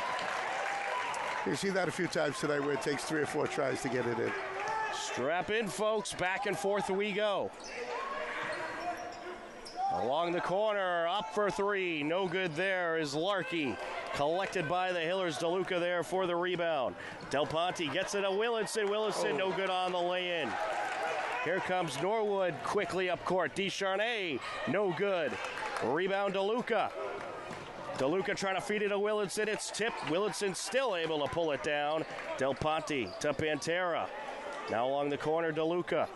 You see that a few times tonight where it takes 3 or 4 tries to get it in. Strap in, folks. Back and forth we go. Along the corner. Up for 3. No good there is Larkey. Collected by the Hillers. DeLuca there for the rebound. Del Ponte gets it to Willardson. No good on the lay-in. Here comes Norwood quickly up court. Deschanel, no good. Rebound DeLuca. DeLuca trying to feed it to Willardson. It's tipped. Willardson still able to pull it down. Del Ponte to Pantera. Now along the corner, DeLuca.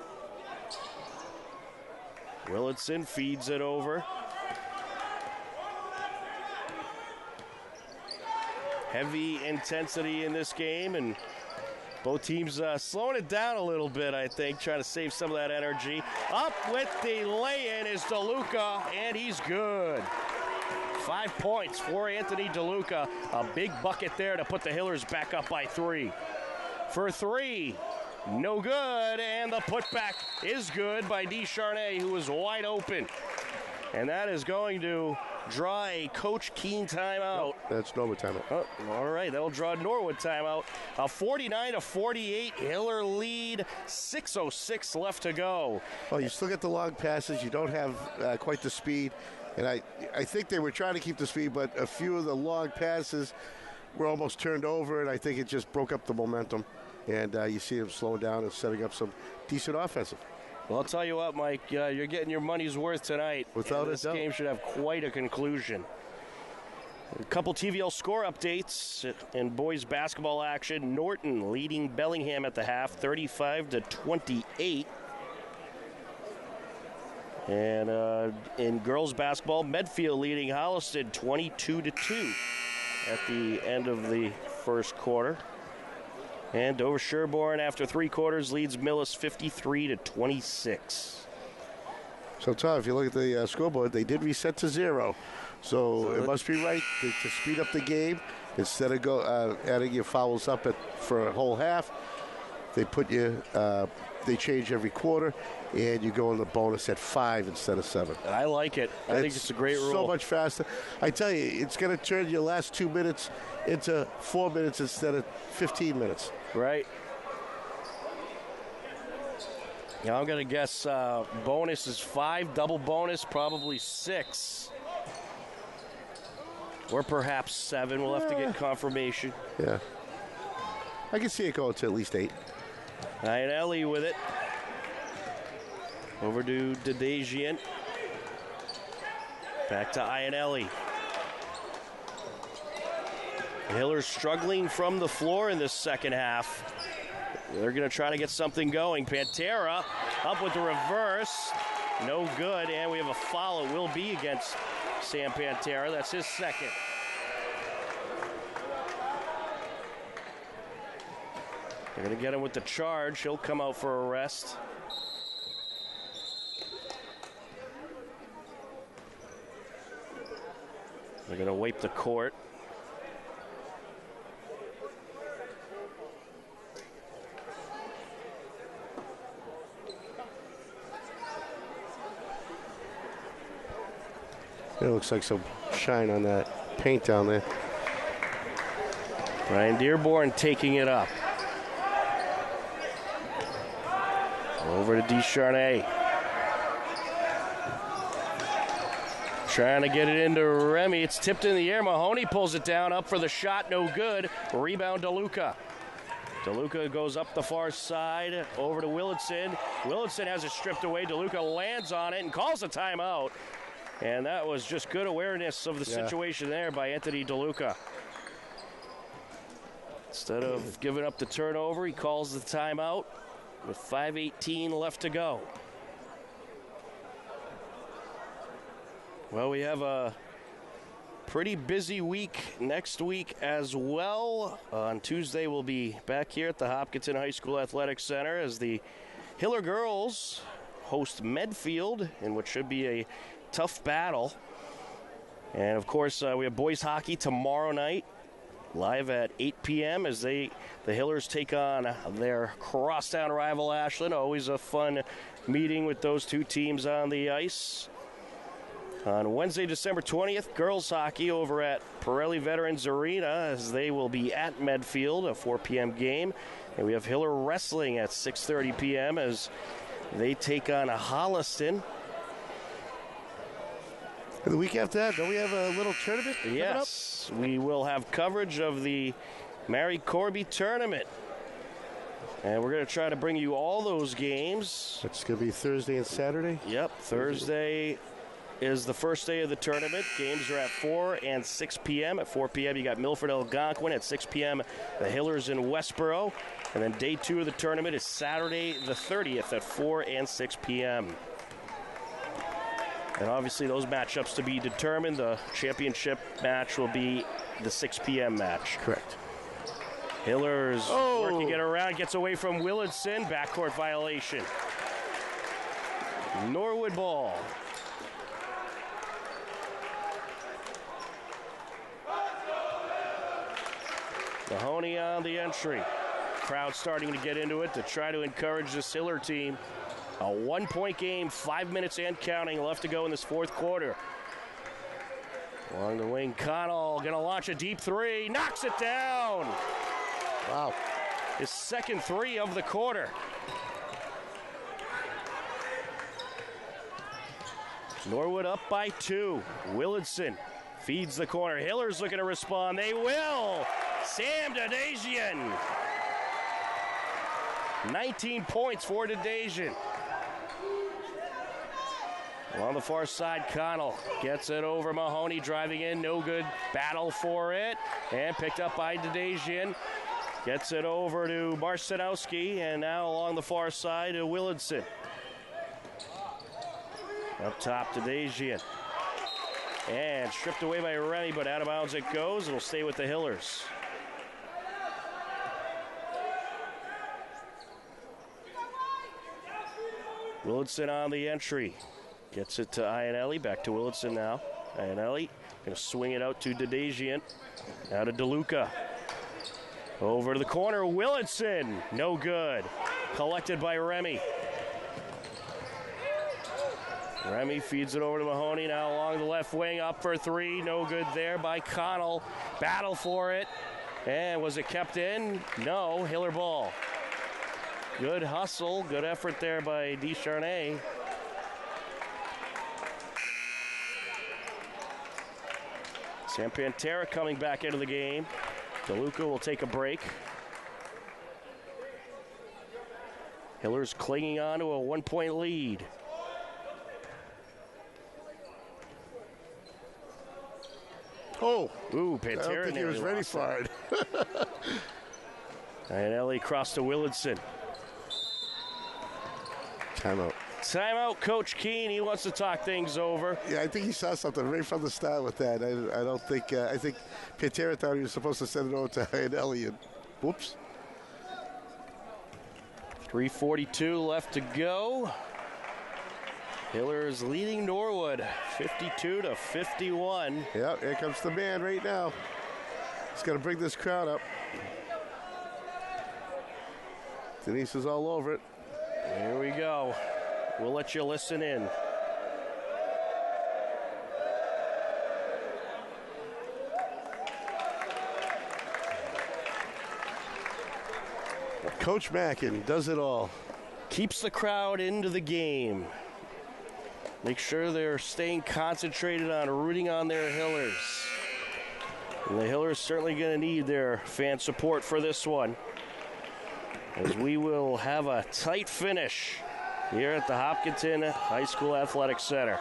Willardson feeds it over. heavy intensity in this game, and both teams slowing it down a little bit, I think, trying to save some of that energy. Up with the lay-in is DeLuca, and he's good. 5 points for Anthony DeLuca. A big bucket there to put the Hillers back up by 3. For 3, no good, and the putback is good by Descharnay, who was wide open. And that is going to draw a Coach Keene timeout. That's Norwood timeout. Oh, all right, that'll draw Norwood timeout. A 49-48 Hiller lead. 6:06 left to go. Oh, you still get the long passes. You don't have quite the speed. And I think they were trying to keep the speed, but a few of the long passes were almost turned over, and I think it just broke up the momentum. And you see them slowing down and setting up some decent offensive. Well, I'll tell you what, Mike, you're getting your money's worth tonight. Without a doubt. This game should have quite a conclusion. A couple TVL score updates in boys basketball action. Norton leading Bellingham at the half, 35-28. And in girls basketball, Medfield leading Holliston 22-2 at the end of the first quarter. And Dover Sherborne, after 3 quarters, leads Millis 53-26. So, Tom, if you look at the scoreboard, they did reset to 0. So it must be right to speed up the game. Instead of adding your fouls up for a whole half, they put you. They change every quarter, and you go in the bonus at 5 instead of 7. I like it. I think it's a great rule. So much faster. I tell you, it's going to turn your last 2 minutes into 4 minutes instead of 15 minutes. Right. Now I'm going to guess bonus is 5, double bonus probably 6. Or perhaps 7. We'll have to get confirmation. Yeah. I can see it going to at least 8. Ianelli with it. Over to Dedejian. Back to Ianelli. Hillers struggling from the floor in this second half. They're going to try to get something going. Pantera up with the reverse. No good, and we have a foul. It will be against Sam Pantera. That's his second. They're going to get him with the charge. He'll come out for a rest. They're going to wipe the court. It looks like some shine on that paint down there. Brian Dearborn taking it up. Over to Descharnay. Trying to get it into Remy. It's tipped in the air. Mahoney pulls it down. Up for the shot. No good. Rebound DeLuca. DeLuca goes up the far side. Over to Willardson. Willardson has it stripped away. DeLuca lands on it and calls a timeout. And that was just good awareness of the situation there by Anthony DeLuca. Instead of giving up the turnover, he calls the timeout with 5:18 left to go. Well, we have a pretty busy week next week as well. On Tuesday, we'll be back here at the Hopkinton High School Athletic Center as the Hiller girls host Medfield in what should be a tough battle. And, of course, we have boys hockey tomorrow night, live at 8 p.m. as the Hillers take on their crosstown rival Ashland. Always a fun meeting with those two teams on the ice. On Wednesday, December 20th, girls hockey over at Pirelli Veterans Arena as they will be at Medfield, a 4 p.m. game. And we have Hiller wrestling at 6:30 p.m. as they take on Holliston. And the week after that, don't we have a little tournament? Yes, we will have coverage of the Mary Corby tournament. And we're going to try to bring you all those games. It's going to be Thursday and Saturday? Yep, Thursday is the first day of the tournament. Games are at 4 and 6 p.m. At 4 p.m., you got Milford Algonquin. At 6 p.m., the Hillers in Westboro. And then day 2 of the tournament is Saturday the 30th at 4 and 6 p.m. And obviously those matchups to be determined. The championship match will be the 6 p.m. match. Correct. Hillers working it around, gets away from Willardson. Backcourt violation. Norwood ball. Mahoney on the entry. Crowd starting to get into it to try to encourage this Hiller team. A 1-point game, 5 minutes and counting left to go in this fourth quarter. Along the wing, Connell going to launch a deep three. Knocks it down. Wow. His second three of the quarter. Norwood up by 2. Willardson feeds the corner. Hiller's looking to respond. They will. Sam Dadajian. 19 points for Dadajian. On the far side, Connell gets it over. Mahoney driving in, no good. Battle for it, and picked up by Dadajian. Gets it over to Marcinowski, and now along the far side to Willardson. Up top, Dadajian. And stripped away by Remy, but out of bounds it goes. It'll stay with the Hillers. Willardson on the entry. Gets it to Iannelli. Back to Willardson now. Iannelli going to swing it out to Dadajian. Now to DeLuca. Over to the corner. Willardson. No good. Collected by Remy. Remy feeds it over to Mahoney. Now along the left wing. Up for 3. No good there by Connell. Battle for it. And was it kept in? No. Hiller ball. Good hustle. Good effort there by Descharnay. Sam Pantera coming back into the game. DeLuca will take a break. Hiller's clinging on to a 1-point lead. Oh. Ooh, Pantera. I don't think he was ready for it. Iannelli crossed to Willardson. Timeout. Timeout, Coach Keene. He wants to talk things over. Yeah, I think he saw something right from the start with that. I don't think, I think Pantera thought he was supposed to send it over to Iannelli, and whoops. 3:42 left to go. Hillers leading Norwood 52-51. Yeah, here comes the man right now. He's going to bring this crowd up. Denise is all over it. Here we go. We'll let you listen in. Coach Mackin does it all. Keeps the crowd into the game. Make sure they're staying concentrated on rooting on their Hillers. And the Hillers certainly going to need their fan support for this one, as we will have a tight finish here at the Hopkinton High School Athletic Center.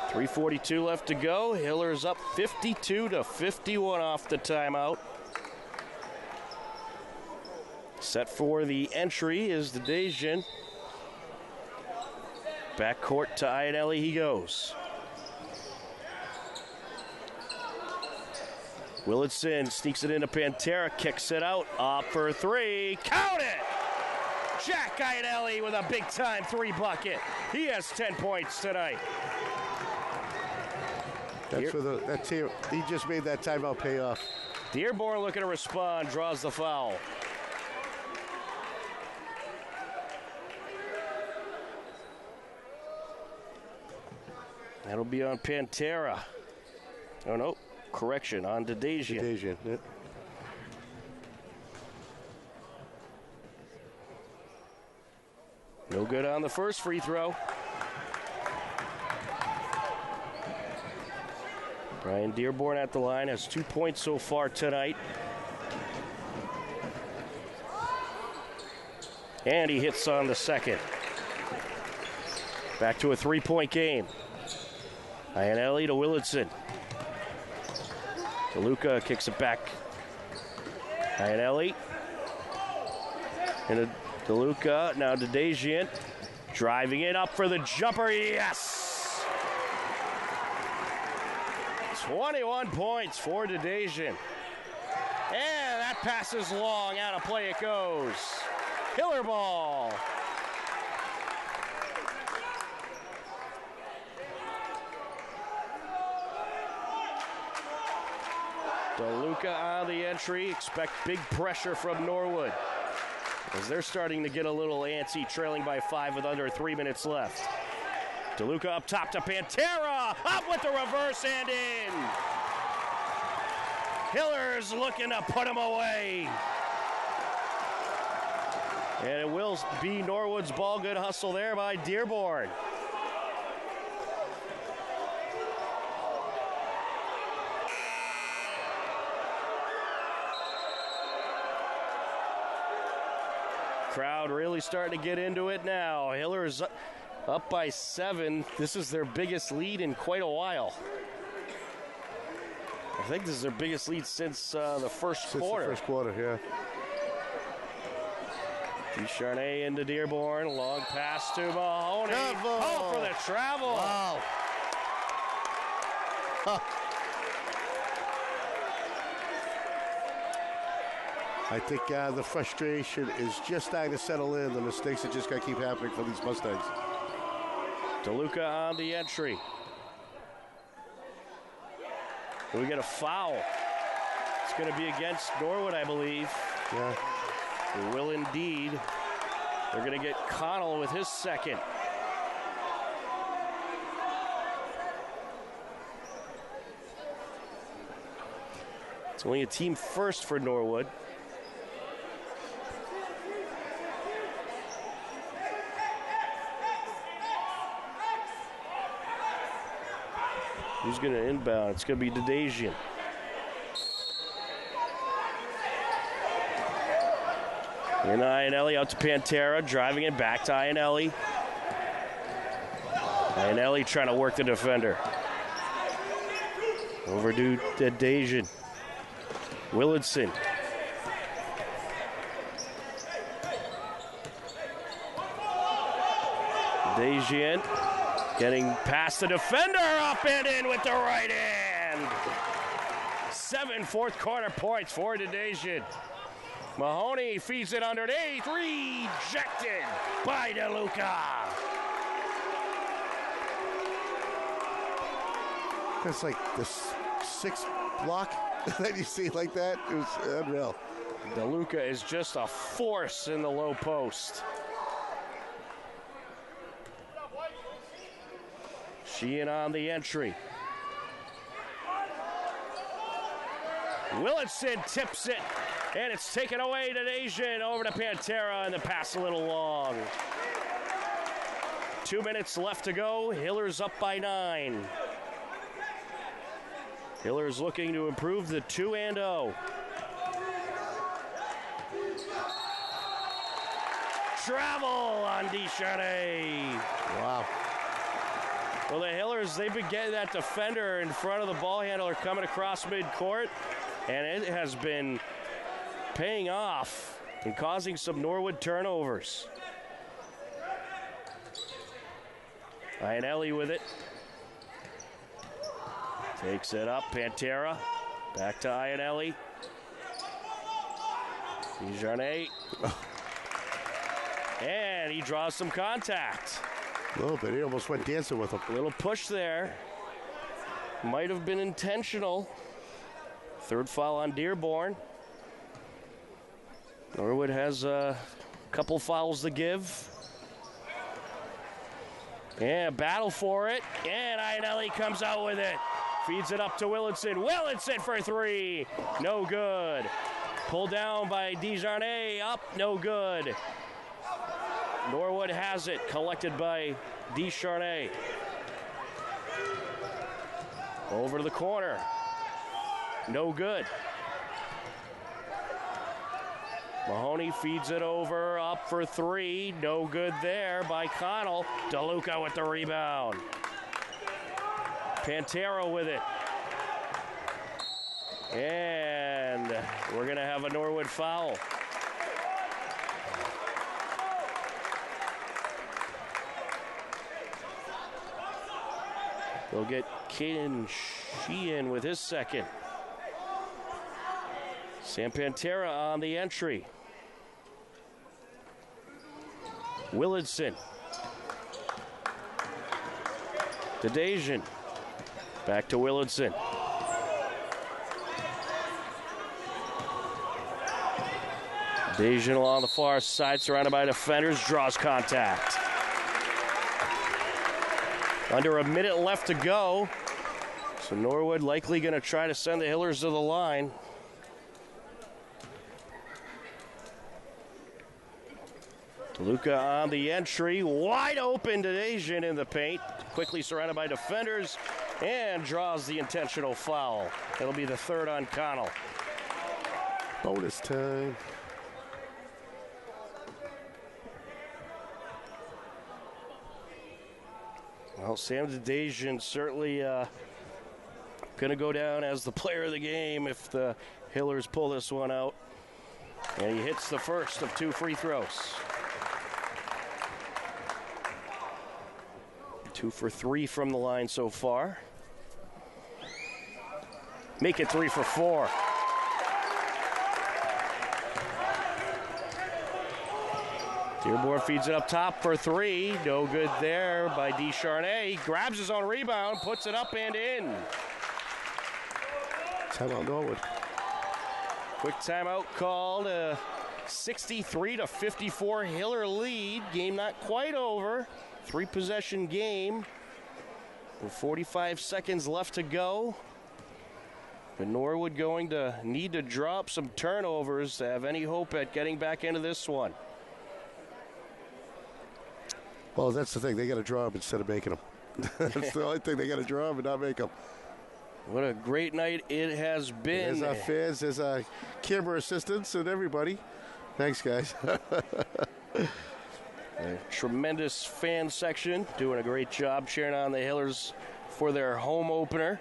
3:42 left to go. Hillers up 52-51 off the timeout. Set for the entry is Dadajian. Backcourt to Iannelli he goes. Willardson sneaks it into Pantera, kicks it out, up for 3, count it! Jack Iannelli with a big-time 3 bucket. He has 10 points tonight. That's here. He just made that timeout pay off. Dearborn looking to respond, draws the foul. That'll be on Pantera. Oh, no. Correction, on Dadajian. Dadajian, yeah. No good on the first free throw. Brian Dearborn at the line, has 2 points so far tonight. And he hits on the second. Back to a 3-point game. Iannelli to Willardson. DeLuca kicks it back. Iannelli. And DeLuca, now to Dejian. Driving it up for the jumper, yes! 21 points for Dejian. And that pass is long, out of play it goes. Hiller ball. DeLuca on the entry. Expect big pressure from Norwood, as they're starting to get a little antsy, trailing by 5 with under 3 minutes left. DeLuca up top to Pantera, up with the reverse and in. Hiller's looking to put him away. And it will be Norwood's ball. Good hustle there by Dearborn. Crowd really starting to get into it now. Hiller's up by 7. This is their biggest lead in quite a while. I think this is their biggest lead since the first quarter. The first quarter, yeah. Descharnay into Dearborn. Long pass to Mahoney. Travel. Oh, for the travel. Wow. Huh. I think the frustration is just starting to settle in. The mistakes are just going to keep happening for these Mustangs. DeLuca on the entry. We get a foul. It's going to be against Norwood, I believe. Yeah. It will indeed. They're going to get Connell with his second. It's only a team first for Norwood. Who's going to inbound? It's going to be Dejian. And Ionelli out to Pantera, driving it back to Ionelli. Ionelli trying to work the defender. Over to Dejian. Willardson. Dejian getting past the defender, up and in with the right hand. 7 fourth quarter points for Dejian. Mahoney feeds it underneath, rejected by DeLuca. That's like the 6th block that you see like that. It was unreal. DeLuca is just a force in the low post. Sheehan on the entry. Willardson tips it, and it's taken away to Dejian, over to Pantera, and the pass a little long. 2 minutes left to go. Hiller's up by 9. Hiller's looking to improve the 2-0. Travel on Descharnay. Wow. Well, the Hillers, they've been getting that defender in front of the ball handler coming across midcourt, and it has been paying off and causing some Norwood turnovers. Ionelli with it. Takes it up, Pantera. Back to Ionelli. Descharnay. And he draws some contact. A little bit. He almost went dancing with him. A little push there. Might have been intentional. 3rd foul on Dearborn. Norwood has a couple fouls to give. Yeah, battle for it. And Ionelli comes out with it. Feeds it up to Willardson. Willardson for 3. No good. Pulled down by Descharnay. Up, no good. Norwood has it, collected by Descharnay. Over to the corner. No good. Mahoney feeds it over, up for 3. No good there by Connell. DeLuca with the rebound. Pantera with it. And we're going to have a Norwood foul. They'll get Caden Sheehan with his second. Sam Pantera on the entry. Willardson. To Dejan. Back to Willardson. Dejan along the far side, surrounded by defenders, draws contact. Under a minute left to go. So Norwood likely going to try to send the Hillers to the line. DeLuca on the entry, wide open to Dejan in the paint. Quickly surrounded by defenders and draws the intentional foul. It'll be the third on Connell. Bonus time. Well, Sam Dejan certainly going to go down as the player of the game if the Hillers pull this one out. And he hits the first of 2 free throws. 2 for 3 from the line so far. Make it 3 for 4. Dearborn feeds it up top for 3. No good there by Descharnay. Grabs his own rebound, puts it up and in. Timeout Norwood. Quick timeout called. 63-54 Hiller lead. Game not quite over. 3-possession game. With 45 seconds left to go. But Norwood going to need to drop some turnovers to have any hope at getting back into this one. Well, that's the thing. They got to draw them instead of making them. That's the only thing. They got to draw them and not make them. What a great night it has been. There's our fans, there's our camera assistants, and everybody. Thanks, guys. A tremendous fan section doing a great job cheering on the Hillers for their home opener.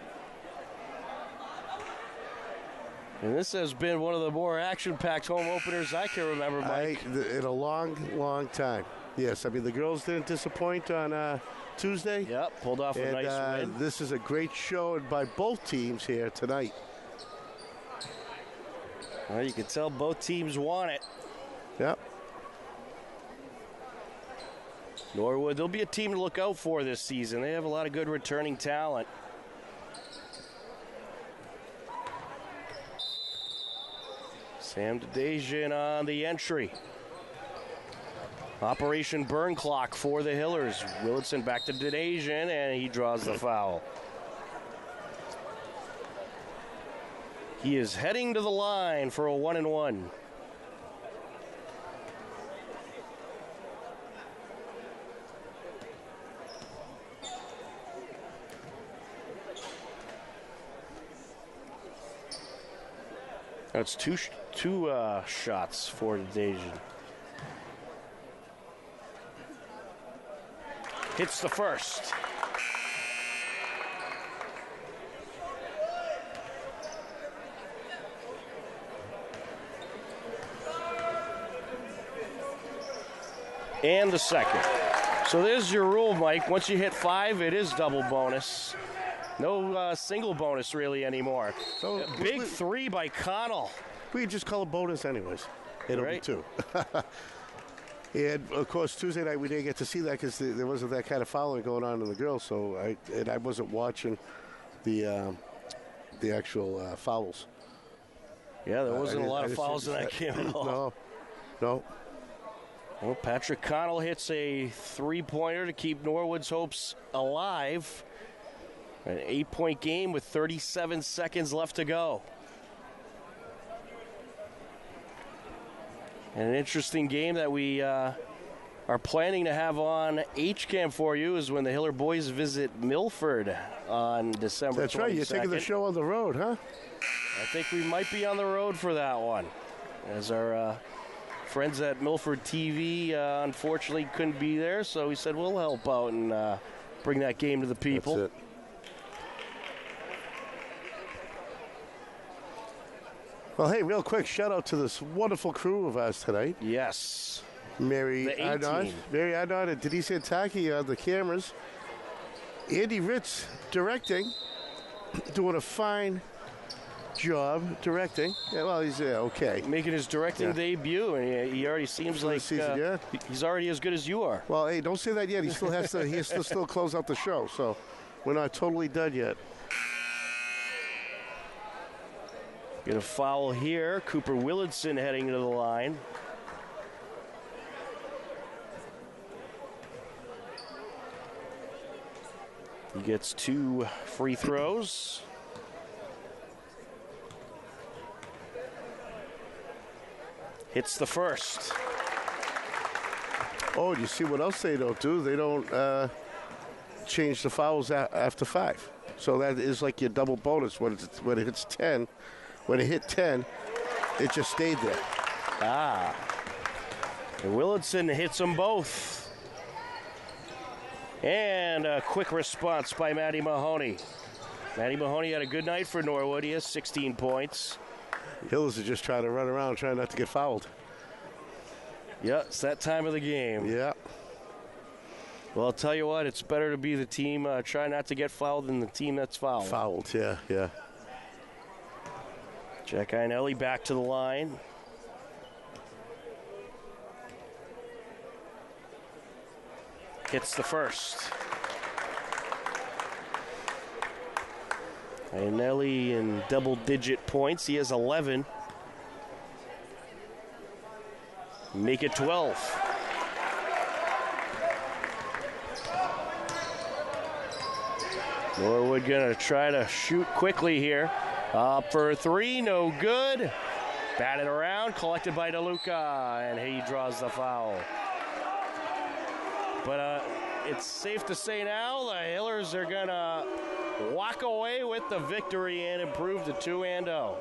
And this has been one of the more action-packed home openers I can remember, Mike. In a long, long time. Yes, I mean, the girls didn't disappoint on Tuesday. Yep, pulled off a nice win. This is a great show by both teams here tonight. Well, you can tell both teams want it. Yep. Norwood, they'll be a team to look out for this season. They have a lot of good returning talent. Sam Dejan on the entry. Operation Burn Clock for the Hillers. Willardson back to Dejan, and he draws the foul. He is heading to the line for a 1-and-1. That's two shots for Dejan. Hits the first. And the second. So there's your rule, Mike. Once you hit 5, it is double bonus. No single bonus really anymore. So big 3 by Connell. We just call it bonus anyways. It'll Right. be 2. And, of course, Tuesday night we didn't get to see that because there wasn't that kind of fouling going on in the girls. So I wasn't watching the actual fouls. Yeah, there wasn't a lot of fouls in that game at all. No. Well, Patrick Connell hits a 3-pointer to keep Norwood's hopes alive. An 8-point game with 37 seconds left to go. And an interesting game that we are planning to have on HCAM for you is when the Hiller boys visit Milford on December 22nd. That's right. You're taking the show on the road, huh? I think we might be on the road for that one. As our friends at Milford TV unfortunately couldn't be there, so we said we'll help out and bring that game to the people. That's it. Well, hey, real quick, shout out to this wonderful crew of ours tonight. Yes. Mary The A-team. Arnott, and Denise Antaki on the cameras. Andy Ritz directing, doing a fine job directing. Yeah, well, he's okay. Making his directing debut, and he already seems like season, he's already as good as you are. Well, hey, don't say that yet. He still has to. He has to still close out the show, so we're not totally done yet. Get a foul here. Cooper Willardson heading to the line. He gets 2 free throws. Hits the first. Oh, you see what else they don't do? They don't change the fouls after 5. So that is like your double bonus when it hits 10. When it hit 10, it just stayed there. And Willardson hits them both. And a quick response by Matty Mahoney. Matty Mahoney had a good night for Norwood. He has 16 points. Hillers are just trying to run around, trying not to get fouled. Yeah, it's that time of the game. Yeah. Well, I'll tell you what, it's better to be the team try not to get fouled than the team that's fouled. Fouled, yeah. Jack Iannelli back to the line. Hits the first. Iannelli in double-digit points. He has 11. Make it 12. Norwood gonna try to shoot quickly here. Up for 3, no good. Batted around, collected by DeLuca, and he draws the foul. But it's safe to say now the Hillers are gonna walk away with the victory and improve to 2-0.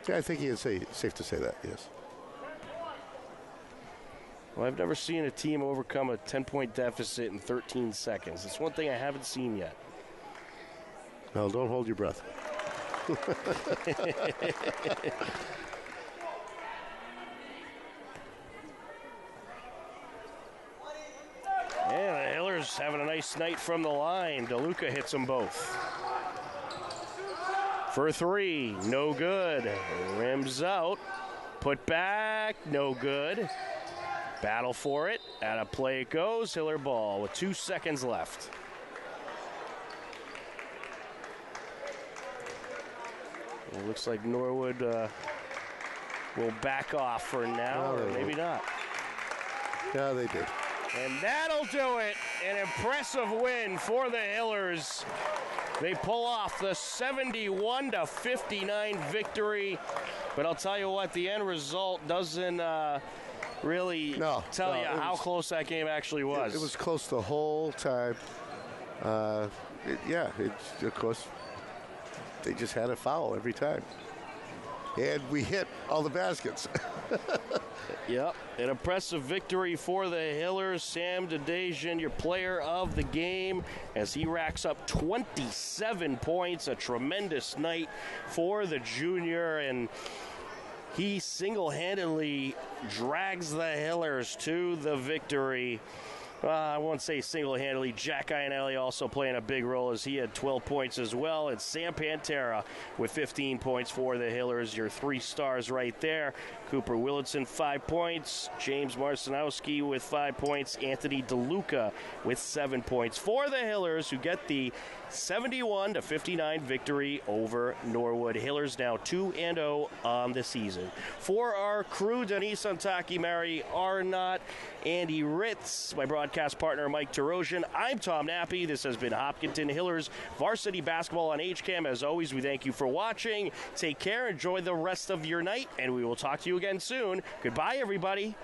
Yeah, I think it's safe to say that, yes. Well, I've never seen a team overcome a 10-point deficit in 13 seconds. It's one thing I haven't seen yet. Well, don't hold your breath. And the Hillers having a nice night from the line. DeLuca hits them both. For 3, no good. Rims out. Put back, no good. Battle for it. Out of play it goes. Hiller ball with 2 seconds left. It looks like Norwood will back off for now, or maybe not. Yeah, they did. And that'll do it. An impressive win for the Hillers. They pull off the 71-59 victory. But I'll tell you what, the end result doesn't really tell you how close that game actually was. It was close the whole time. Of course, they just had a foul every time. And we hit all the baskets. Yep, an impressive victory for the Hillers. Sam Dedejian, your player of the game, as he racks up 27 points. A tremendous night for the junior, and he single-handedly drags the Hillers to the victory. I won't say single-handedly. Jack Iannelli also playing a big role, as he had 12 points as well. And Sam Pantera with 15 points for the Hillers. Your 3 stars right there. Cooper Willardson, 5 points. James Marcinowski with 5 points. Anthony DeLuca with 7 points for the Hillers, who get the 71-59 victory over Norwood. Hillers now 2-0 on the season. For our crew, Denise Antaki, Mary Arnott, Andy Ritz, my broadcast partner Mike Terosian, I'm Tom Nappy. This has been Hopkinton Hillers Varsity Basketball on HCAM. As always, we thank you for watching. Take care, enjoy the rest of your night, and we will talk to you again soon. Goodbye, everybody.